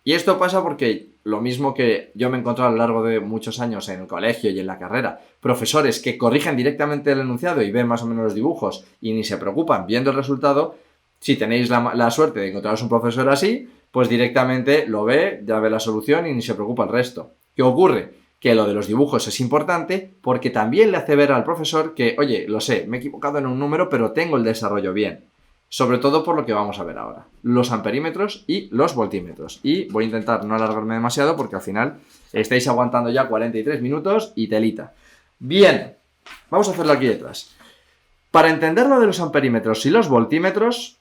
Y esto pasa porque lo mismo que yo me he encontrado a lo largo de muchos años en el colegio y en la carrera, profesores que corrigen directamente el enunciado y ven más o menos los dibujos y ni se preocupan viendo el resultado. Si tenéis la suerte de encontraros un profesor así, pues directamente lo ve, ya ve la solución y ni se preocupa el resto. ¿Qué ocurre? Que lo de los dibujos es importante porque también le hace ver al profesor que, oye, lo sé, me he equivocado en un número, pero tengo el desarrollo bien. Sobre todo por lo que vamos a ver ahora. Los amperímetros y los voltímetros. Y voy a intentar no alargarme demasiado porque al final estáis aguantando ya 43 minutos y telita. Bien, vamos a hacerlo aquí detrás. Para entender lo de los amperímetros y los voltímetros,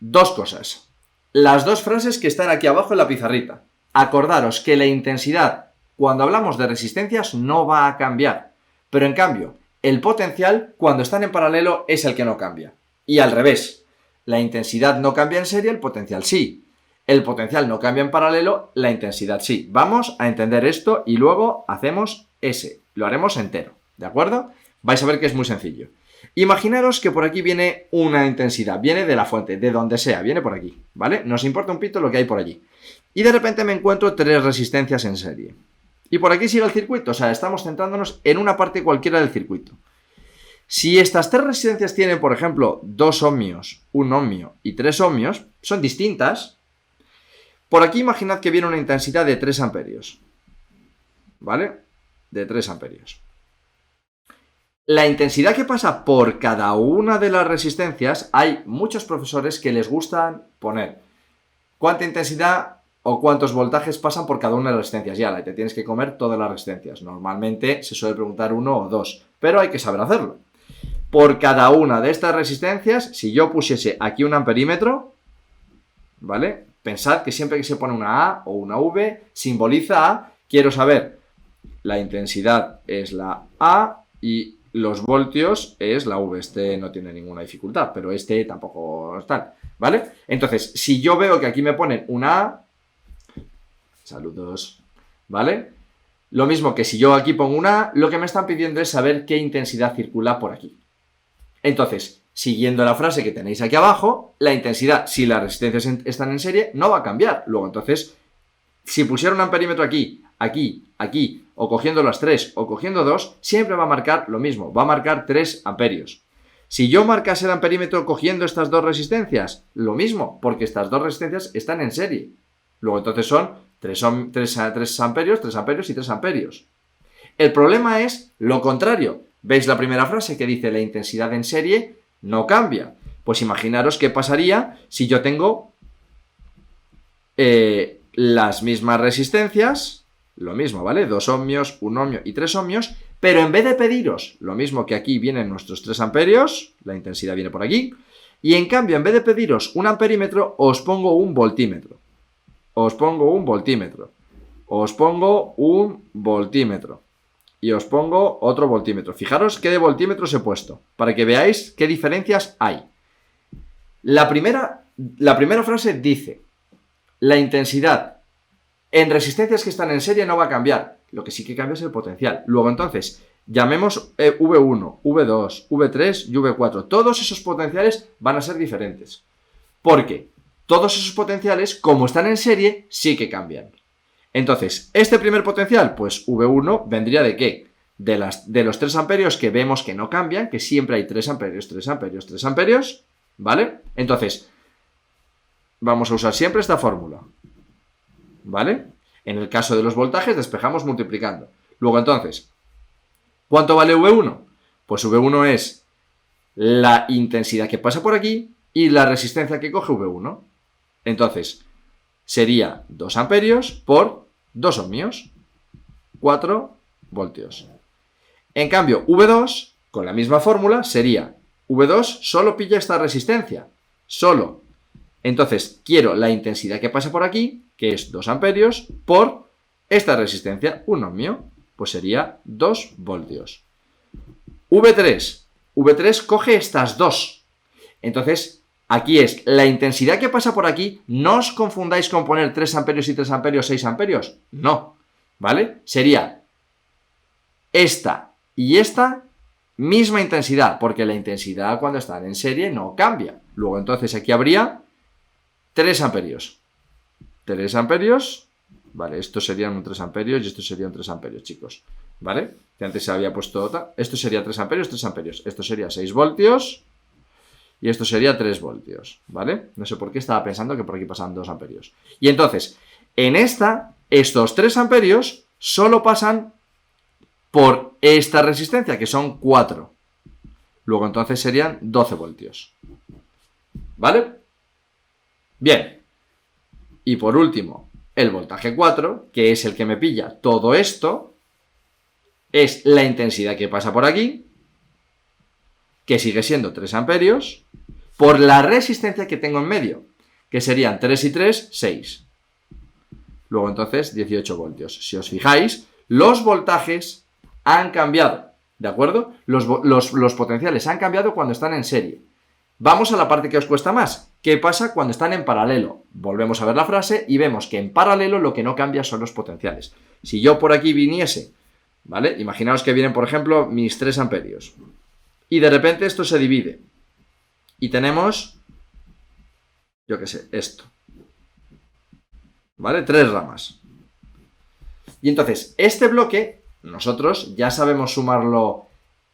dos cosas. Las dos frases que están aquí abajo en la pizarrita. Acordaros que la intensidad, cuando hablamos de resistencias, no va a cambiar. Pero en cambio, el potencial, cuando están en paralelo, es el que no cambia. Y al revés, la intensidad no cambia en serie, el potencial sí. El potencial no cambia en paralelo, la intensidad sí. Vamos a entender esto y luego hacemos ese. Lo haremos entero, ¿de acuerdo? Vais a ver que es muy sencillo. Imaginaros que por aquí viene una intensidad, viene de la fuente, de donde sea, viene por aquí, ¿vale? Nos importa un pito lo que hay por allí. Y de repente me encuentro tres resistencias en serie. Y por aquí sigue el circuito, o sea, estamos centrándonos en una parte cualquiera del circuito. Si estas tres resistencias tienen, por ejemplo, 2 ohmios, 1 ohmio y 3 ohmios, son distintas. Por aquí imaginad que viene una intensidad de 3 amperios. ¿Vale? De 3 amperios. La intensidad que pasa por cada una de las resistencias, hay muchos profesores que les gustan poner cuánta intensidad o cuántos voltajes pasan por cada una de las resistencias. Ya, te tienes que comer todas las resistencias. Normalmente se suele preguntar 1 o 2, pero hay que saber hacerlo. Por cada una de estas resistencias, si yo pusiese aquí un amperímetro, ¿vale? Pensad que siempre que se pone una A o una V, simboliza A. Quiero saber, la intensidad es la A y los voltios es la V. Este no tiene ninguna dificultad, pero este tampoco es tal, ¿vale? Entonces, si yo veo que aquí me ponen una A, saludos, ¿vale? Lo mismo que si yo aquí pongo una A, lo que me están pidiendo es saber qué intensidad circula por aquí. Entonces, siguiendo la frase que tenéis aquí abajo, la intensidad, si las resistencias están en serie, no va a cambiar. Luego, entonces, si pusiera un amperímetro aquí, aquí, aquí, o cogiendo las 3 o cogiendo 2, siempre va a marcar lo mismo, va a marcar 3 amperios. Si yo marcase el amperímetro cogiendo estas dos resistencias, lo mismo, porque estas dos resistencias están en serie. Luego, entonces son 3 amperios, 3 amperios y 3 amperios. El problema es lo contrario. ¿Veis la primera frase que dice la intensidad en serie no cambia? Pues imaginaros qué pasaría si yo tengo las mismas resistencias, lo mismo, ¿vale? 2 ohmios, 1 ohmio y 3 ohmios, pero en vez de pediros lo mismo que aquí vienen nuestros 3 amperios, la intensidad viene por aquí, y en cambio en vez de pediros un amperímetro, os pongo un voltímetro. Os pongo un voltímetro. Os pongo un voltímetro. Y os pongo otro voltímetro. Fijaros qué de voltímetros he puesto, para que veáis qué diferencias hay. La primera frase dice, la intensidad en resistencias que están en serie no va a cambiar. Lo que sí que cambia es el potencial. Luego entonces, llamemos V1, V2, V3 y V4. Todos esos potenciales van a ser diferentes. Porque todos esos potenciales, como están en serie, sí que cambian. Entonces, este primer potencial, pues V1 vendría de ¿qué? De los 3 amperios que vemos que no cambian, que siempre hay 3 amperios, 3 amperios, 3 amperios, ¿vale? Entonces, vamos a usar siempre esta fórmula, ¿vale? En el caso de los voltajes, despejamos multiplicando. Luego, entonces, ¿cuánto vale V1? Pues V1 es la intensidad que pasa por aquí, y la resistencia que coge V1. Entonces, sería 2 amperios por 2 ohmios, 4 voltios. En cambio, V2, con la misma fórmula, sería V2 solo pilla esta resistencia, solo. Entonces, quiero la intensidad que pasa por aquí, que es 2 amperios, por esta resistencia, 1 ohmio, pues sería 2 voltios. V3 coge estas dos. Entonces, aquí es la intensidad que pasa por aquí. No os confundáis con poner 3 amperios y 3 amperios, 6 amperios. No, ¿vale? Sería esta y esta misma intensidad, porque la intensidad cuando están en serie no cambia. Luego, entonces, aquí habría 3 amperios. 3 amperios, vale, estos serían un 3 amperios y estos serían 3 amperios, chicos, ¿vale? Que antes se había puesto otra. Esto sería 3 amperios, 3 amperios. Esto sería 6 voltios y esto sería 3 voltios, ¿vale? No sé por qué estaba pensando que por aquí pasan 2 amperios. Y entonces, en esta, estos 3 amperios solo pasan por esta resistencia, que son 4. Luego, entonces, serían 12 voltios. ¿Vale? Bien. Y por último, el voltaje 4, que es el que me pilla todo esto, es la intensidad que pasa por aquí, que sigue siendo 3 amperios, por la resistencia que tengo en medio, que serían 3 y 3, 6. Luego, entonces, 18 voltios. Si os fijáis, los voltajes han cambiado, ¿de acuerdo? Los potenciales han cambiado cuando están en serie. Vamos a la parte que os cuesta más. ¿Qué pasa cuando están en paralelo? Volvemos a ver la frase y vemos que en paralelo lo que no cambia son los potenciales. Si yo por aquí viniese, ¿vale? Imaginaos que vienen, por ejemplo, mis 3 amperios. Y de repente esto se divide. Y tenemos, yo qué sé, esto. ¿Vale? 3 ramas. Y entonces, este bloque, nosotros ya sabemos sumarlo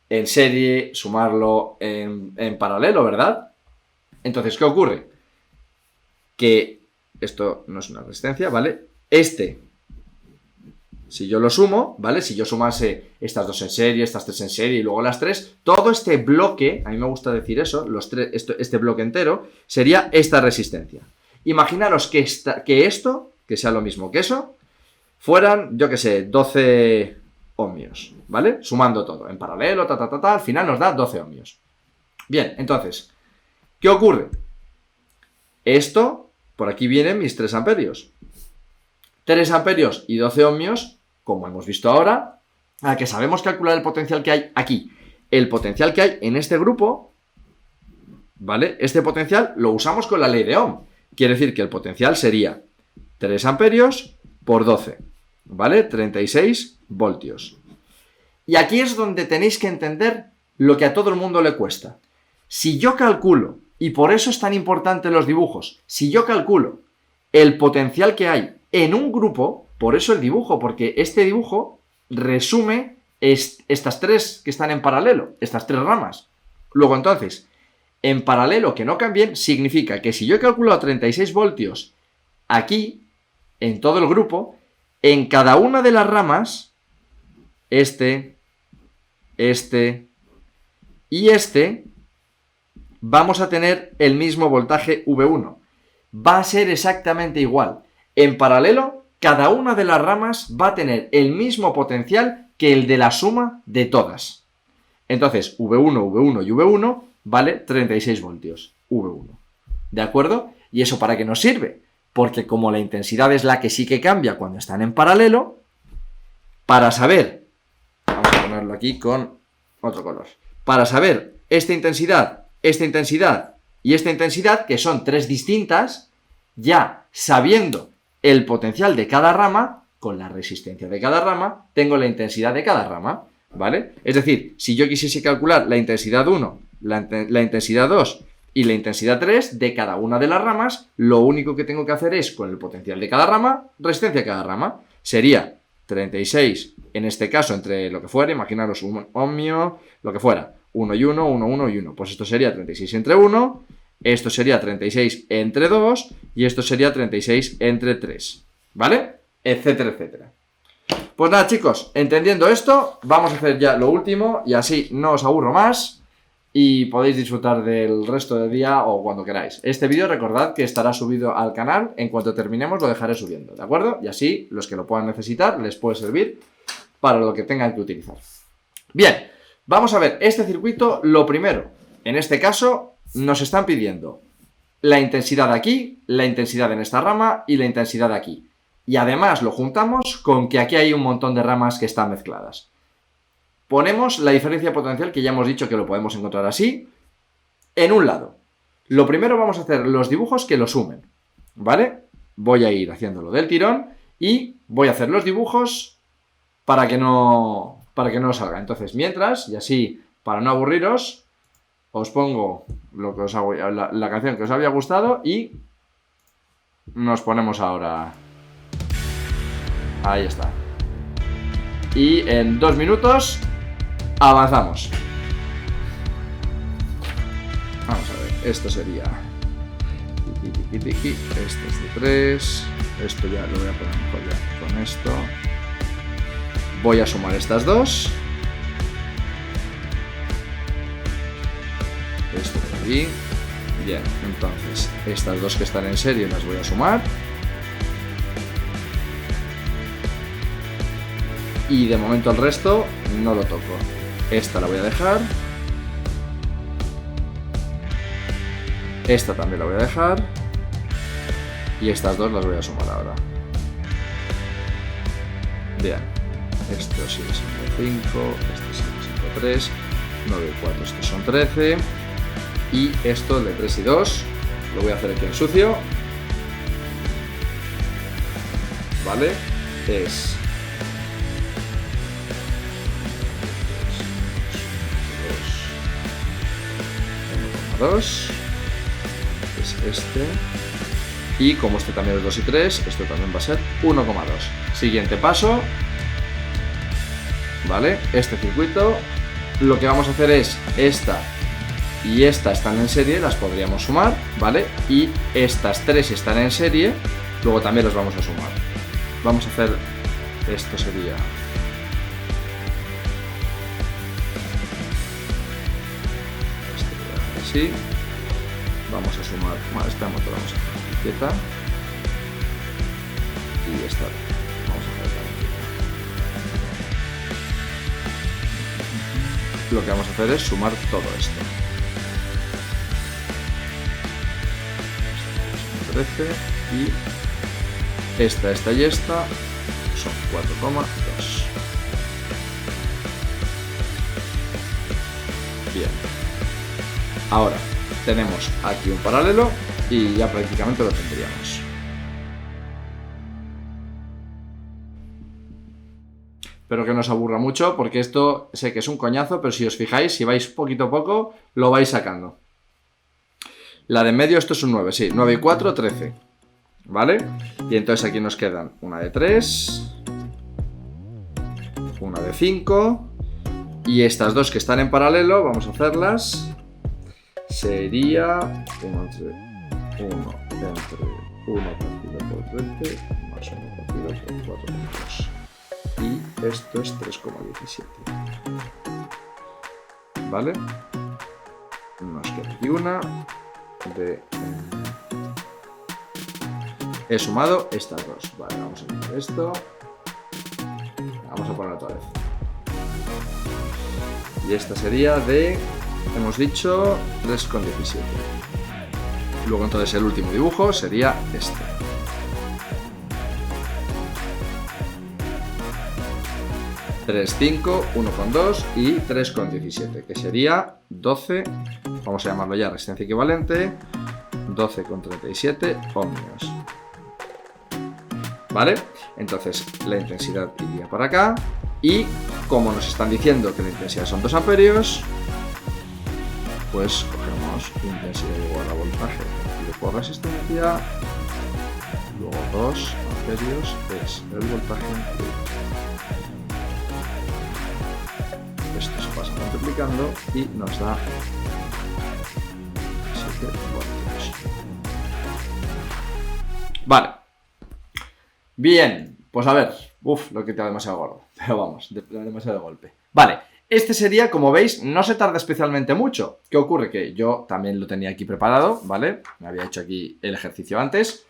en serie, sumarlo en paralelo, ¿verdad? Entonces, ¿qué ocurre? Que esto no es una resistencia, ¿vale? Si yo lo sumo, ¿vale? Si yo sumase estas 2 en serie, estas 3 en serie y luego las 3, todo este bloque, a mí me gusta decir eso, este bloque entero, sería esta resistencia. Imaginaros que esto, que sea lo mismo que eso, fueran, yo qué sé, 12 ohmios, ¿vale? Sumando todo, en paralelo, al final nos da 12 ohmios. Bien, entonces, ¿qué ocurre? Esto, por aquí vienen mis 3 amperios. 3 amperios y 12 ohmios, como hemos visto ahora, a que sabemos calcular el potencial que hay aquí. El potencial que hay en este grupo, ¿vale? Este potencial lo usamos con la ley de Ohm. Quiere decir que el potencial sería 3 amperios por 12, ¿vale? 36 voltios. Y aquí es donde tenéis que entender lo que a todo el mundo le cuesta. Si yo calculo, y por eso es tan importante los dibujos, si yo calculo el potencial que hay en un grupo, por eso el dibujo, porque este dibujo resume estas 3 que están en paralelo, estas 3 ramas. Luego entonces, en paralelo que no cambien, significa que si yo he calculado 36 voltios aquí, en todo el grupo, en cada una de las ramas, este y vamos a tener el mismo voltaje V1. Va a ser exactamente igual. En paralelo, cada una de las ramas va a tener el mismo potencial que el de la suma de todas. Entonces, V1, V1 y V1 vale 36 voltios. V1. ¿De acuerdo? ¿Y eso para qué nos sirve? Porque como la intensidad es la que sí que cambia cuando están en paralelo, para saber, vamos a ponerlo aquí con otro color, para saber esta intensidad y esta intensidad, que son 3 distintas, ya sabiendo el potencial de cada rama, con la resistencia de cada rama, tengo la intensidad de cada rama, ¿vale? Es decir, si yo quisiese calcular la intensidad 1, la intensidad 2 y la intensidad 3 de cada una de las ramas, lo único que tengo que hacer es, con el potencial de cada rama, resistencia de cada rama. Sería 36, en este caso, entre lo que fuera, imaginaros un ohmio, lo que fuera, 1 y 1, 1, 1 y 1. Pues esto sería 36 entre 1, esto sería 36 entre 2 y esto sería 36 entre 3, ¿vale? Etcétera, etcétera. Pues nada, chicos, entendiendo esto, vamos a hacer ya lo último y así no os aburro más. y podéis disfrutar del resto del día o cuando queráis. Este vídeo recordad que estará subido al canal, en cuanto terminemos lo dejaré subiendo, ¿de acuerdo? Y así los que lo puedan necesitar les puede servir para lo que tengan que utilizar. Bien, vamos a ver este circuito. Lo primero, en este caso nos están pidiendo la intensidad aquí, la intensidad en esta rama y la intensidad aquí. Y además lo juntamos con que aquí hay un montón de ramas que están mezcladas. Ponemos la diferencia potencial, que ya hemos dicho que lo podemos encontrar así, en un lado. Lo primero vamos a hacer los dibujos que lo sumen, ¿vale? Voy a ir haciéndolo del tirón y voy a hacer los dibujos para que no salga. Entonces, mientras, y así, para no aburriros, os pongo lo que os hago, la canción que os había gustado y nos ponemos ahora. Ahí está. Y en 2 minutos avanzamos. Vamos a ver, esto sería. Este es de 3. Esto ya lo voy a poner mejor ya con esto. Voy a sumar estas dos. Esto por aquí. Bien, entonces estas dos que están en serie las voy a sumar. Y de momento el resto no lo toco. Esta la voy a dejar. Esta también la voy a dejar. Y estas dos las voy a sumar ahora. Bien. Esto sigue siendo 5. Esto sigue siendo 3. 9 y 4. Estos son 13. Y esto de 3 y 2. Lo voy a hacer aquí en sucio. ¿Vale? Es 2 es este, y como este también es 2 y 3, esto también va a ser 1,2. Siguiente paso, ¿vale? Este circuito, lo que vamos a hacer es esta y esta están en serie, las podríamos sumar, ¿vale? Y estas 3 están en serie, luego también las vamos a sumar. Vamos a hacer, esto sería así. Vamos a sumar, bueno, esta moto vamos a hacer quieta y esta vamos a hacer la. Lo que vamos a hacer es sumar todo esto. 13 y esta y esta son 4,2. Bien. Ahora tenemos aquí un paralelo y ya prácticamente lo tendríamos. Espero que no os aburra mucho porque esto sé que es un coñazo, pero si os fijáis, si vais poquito a poco, lo vais sacando. La de en medio, esto es un 9, sí, 9 y 4, 13. ¿Vale? Y entonces aquí nos quedan una de 3, una de 5 y estas dos que están en paralelo, vamos a hacerlas. Sería 1 partido por 20 más 1 partido por 4,2. Y esto es 3,17. ¿Vale? Nos queda aquí una de... He sumado estas dos. Vale, vamos a quitar esto. Vamos a poner otra vez. Y esta sería de... Hemos dicho 3,17. Luego entonces el último dibujo sería este. (3,5, 1,2 y 3,17, que sería 12, vamos a llamarlo ya resistencia equivalente, 12,37 ohmios. ¿Vale? Entonces la intensidad iría para acá y como nos están diciendo que la intensidad son 2 amperios, pues cogemos intensidad igual a voltaje dividido por resistencia, luego 2 amperios es el voltaje. Esto se pasa multiplicando y nos da 7 voltios. Vale. Bien, pues a ver. Uf, lo que te da demasiado gordo. Pero vamos, demasiado golpe. Vale. Este sería, como veis, no se tarda especialmente mucho. ¿Qué ocurre? Que yo también lo tenía aquí preparado, ¿vale? Me había hecho aquí el ejercicio antes.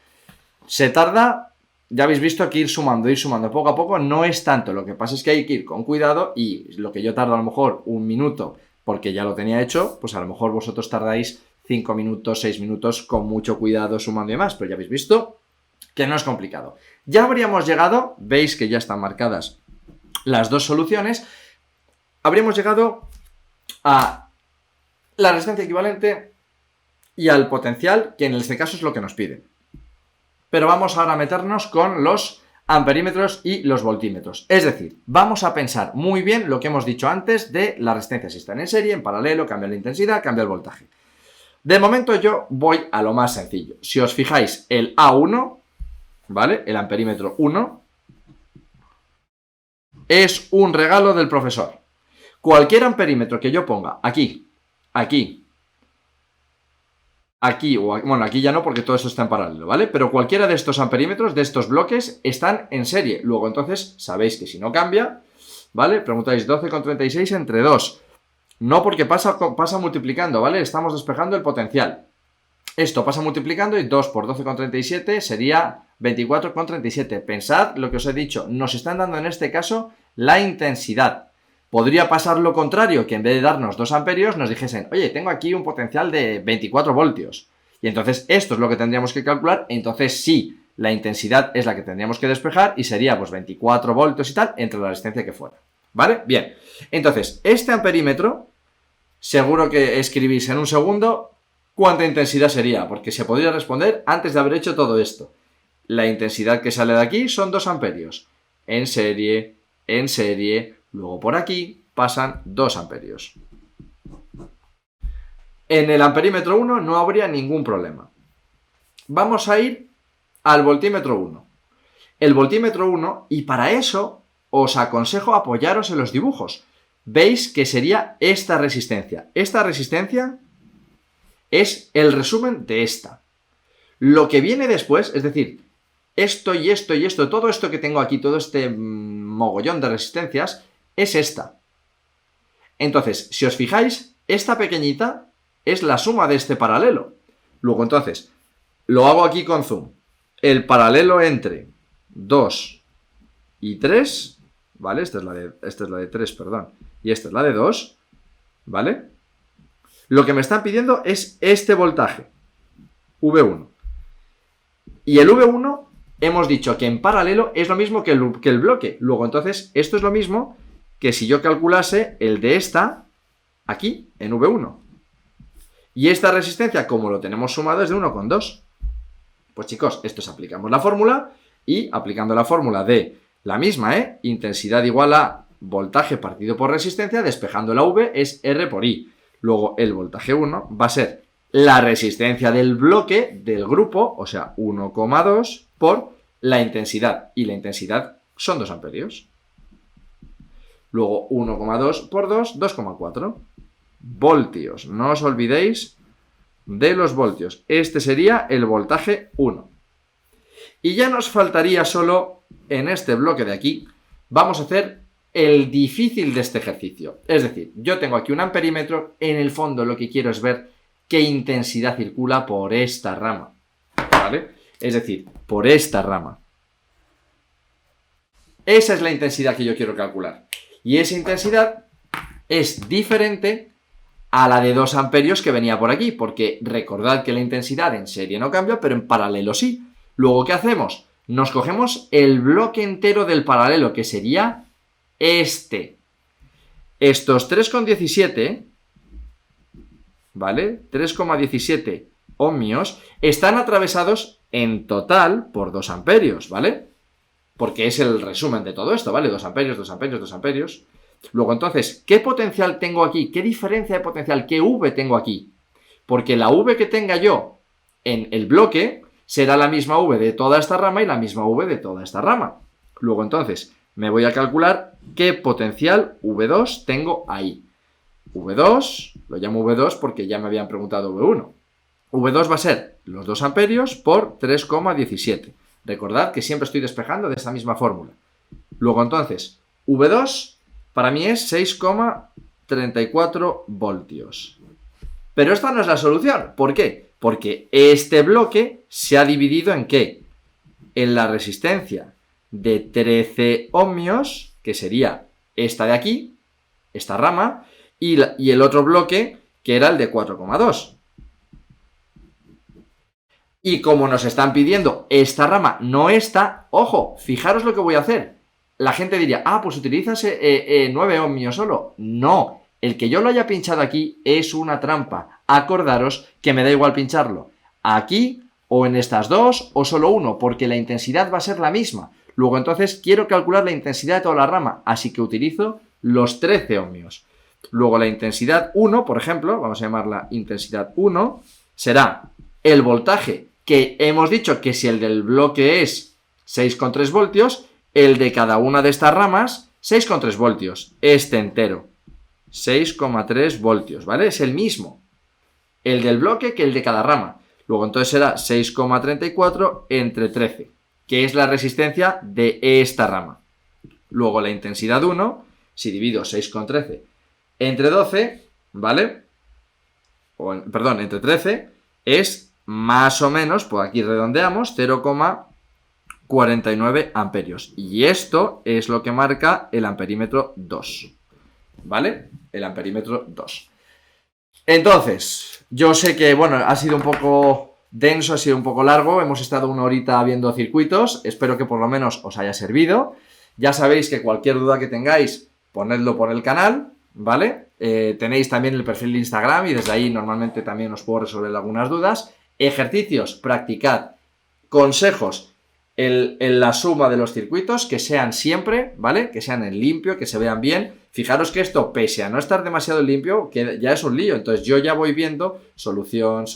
Se tarda, ya habéis visto, que ir sumando poco a poco. No es tanto, lo que pasa es que hay que ir con cuidado y lo que yo tardo a lo mejor 1 minuto porque ya lo tenía hecho, pues a lo mejor vosotros tardáis 5 minutos, 6 minutos con mucho cuidado sumando y demás, pero ya habéis visto que no es complicado. Ya habríamos llegado, veis que ya están marcadas las dos soluciones, habríamos llegado a la resistencia equivalente y al potencial, que en este caso es lo que nos pide. Pero vamos ahora a meternos con los amperímetros y los voltímetros. Es decir, vamos a pensar muy bien lo que hemos dicho antes de la resistencia, si están en serie, en paralelo, cambia la intensidad, cambia el voltaje. De momento yo voy a lo más sencillo. Si os fijáis, el A1, ¿vale? El amperímetro 1 es un regalo del profesor. Cualquier amperímetro que yo ponga aquí, bueno, aquí ya no porque todo eso está en paralelo, ¿vale? Pero cualquiera de estos amperímetros, de estos bloques, están en serie. Luego, entonces, sabéis que si no cambia, ¿vale? Preguntáis 12,36 entre 2. No porque pasa multiplicando, ¿vale? Estamos despejando el potencial. Esto pasa multiplicando y 2 por 12,37 sería 24,37. Pensad lo que os he dicho, nos están dando en este caso la intensidad. Podría pasar lo contrario, que en vez de darnos 2 amperios nos dijesen, oye, tengo aquí un potencial de 24 voltios. Y entonces esto es lo que tendríamos que calcular, entonces sí, la intensidad es la que tendríamos que despejar y sería pues 24 voltios y tal entre la resistencia que fuera. ¿Vale? Bien, entonces este amperímetro, seguro que escribís en un segundo cuánta intensidad sería, porque se podría responder antes de haber hecho todo esto. La intensidad que sale de aquí son 2 amperios. En serie, luego por aquí pasan 2 amperios. En el amperímetro 1 no habría ningún problema. Vamos a ir al voltímetro 1. El voltímetro 1, y para eso os aconsejo apoyaros en los dibujos. Veis que sería esta resistencia. Esta resistencia es el resumen de esta. Lo que viene después, es decir, esto y esto y esto, todo esto que tengo aquí, todo este mogollón de resistencias, es esta. Entonces, si os fijáis, esta pequeñita es la suma de este paralelo. Luego, entonces, lo hago aquí con zoom. El paralelo entre 2 y 3, ¿vale? Esta es la de 3, perdón. Y esta es la de 2, ¿vale? Lo que me están pidiendo es este voltaje, V1. Y el V1, hemos dicho que en paralelo es lo mismo que el bloque. Luego, entonces, esto es lo mismo que si yo calculase el de esta aquí, en V1. Y esta resistencia, como lo tenemos sumado, es de 1,2. Pues chicos, esto es aplicamos la fórmula y aplicando la fórmula de la misma, intensidad igual a voltaje partido por resistencia, despejando la V es R por I. Luego el voltaje 1 va a ser la resistencia del bloque, del grupo, o sea, 1,2 por la intensidad. Y la intensidad son 2 amperios. Luego 1,2 por 2, 2,4 voltios. No os olvidéis de los voltios. Este sería el voltaje 1. Y ya nos faltaría solo, en este bloque de aquí, vamos a hacer el difícil de este ejercicio. Es decir, yo tengo aquí un amperímetro, en el fondo lo que quiero es ver qué intensidad circula por esta rama. ¿Vale? Es decir, por esta rama. Esa es la intensidad que yo quiero calcular. Y esa intensidad es diferente a la de 2 amperios que venía por aquí, porque recordad que la intensidad en serie no cambia, pero en paralelo sí. Luego, ¿qué hacemos? Nos cogemos el bloque entero del paralelo, que sería este. Estos 3,17, ¿vale? 3,17 ohmios están atravesados en total por 2 amperios, ¿vale? Porque es el resumen de todo esto, ¿vale? 2 amperios, 2 amperios, 2 amperios. Luego, entonces, ¿qué potencial tengo aquí? ¿Qué diferencia de potencial? ¿Qué V tengo aquí? Porque la V que tenga yo en el bloque será la misma V de toda esta rama y la misma V de toda esta rama. Luego, entonces, me voy a calcular qué potencial V2 tengo ahí. V2, lo llamo V2 porque ya me habían preguntado V1. V2 va a ser los 2 amperios por 3,17. Recordad que siempre estoy despejando de esa misma fórmula. Luego, entonces, V2 para mí es 6,1 34 voltios. Pero esta no es la solución. ¿Por qué? Porque este bloque se ha dividido ¿en qué? En la resistencia de 13 ohmios, que sería esta de aquí, esta rama, y el otro bloque, que era el de 4,2. Y como nos están pidiendo esta rama, no esta, ojo, fijaros lo que voy a hacer. La gente diría, pues utilizas 9 ohmios solo. No, el que yo lo haya pinchado aquí es una trampa. Acordaros que me da igual pincharlo aquí o en estas dos o solo uno, porque la intensidad va a ser la misma. Luego entonces quiero calcular la intensidad de toda la rama, así que utilizo los 13 ohmios. Luego la intensidad 1, por ejemplo, vamos a llamarla intensidad 1, será el voltaje, que hemos dicho que si el del bloque es 6,3 voltios, el de cada una de estas ramas, 6,3 voltios, este entero, 6,3 voltios, ¿vale? Es el mismo, el del bloque que el de cada rama. Luego entonces será 6,34 entre 13, que es la resistencia de esta rama. Luego la intensidad 1, si divido 6,13 entre 12, ¿vale? Perdón, entre 13, es más o menos, pues aquí redondeamos, 0,49 amperios. Y esto es lo que marca el amperímetro 2, ¿vale? El amperímetro 2. Entonces, yo sé que, bueno, ha sido un poco denso, ha sido un poco largo, hemos estado una horita viendo circuitos, espero que por lo menos os haya servido. Ya sabéis que cualquier duda que tengáis, ponedlo por el canal, ¿vale? Tenéis también el perfil de Instagram y desde ahí normalmente también os puedo resolver algunas dudas. Ejercicios, practicad. Consejos, en la suma de los circuitos, que sean siempre, ¿vale? Que sean en limpio, que se vean bien. Fijaros que esto, pese a no estar demasiado limpio, que ya es un lío. Entonces yo ya voy viendo solución,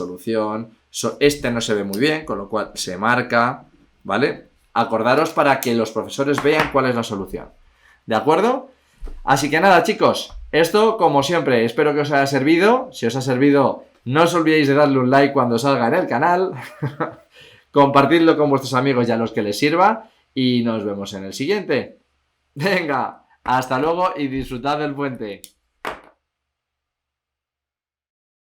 este no se ve muy bien, con lo cual se marca, ¿vale? Acordaros para que los profesores vean cuál es la solución. ¿De acuerdo? Así que nada, chicos, esto como siempre, espero que os haya servido. Si os ha servido, no os olvidéis de darle un like cuando salga en el canal. Compartidlo con vuestros amigos y a los que les sirva. Y nos vemos en el siguiente. Venga, hasta luego y disfrutad del puente.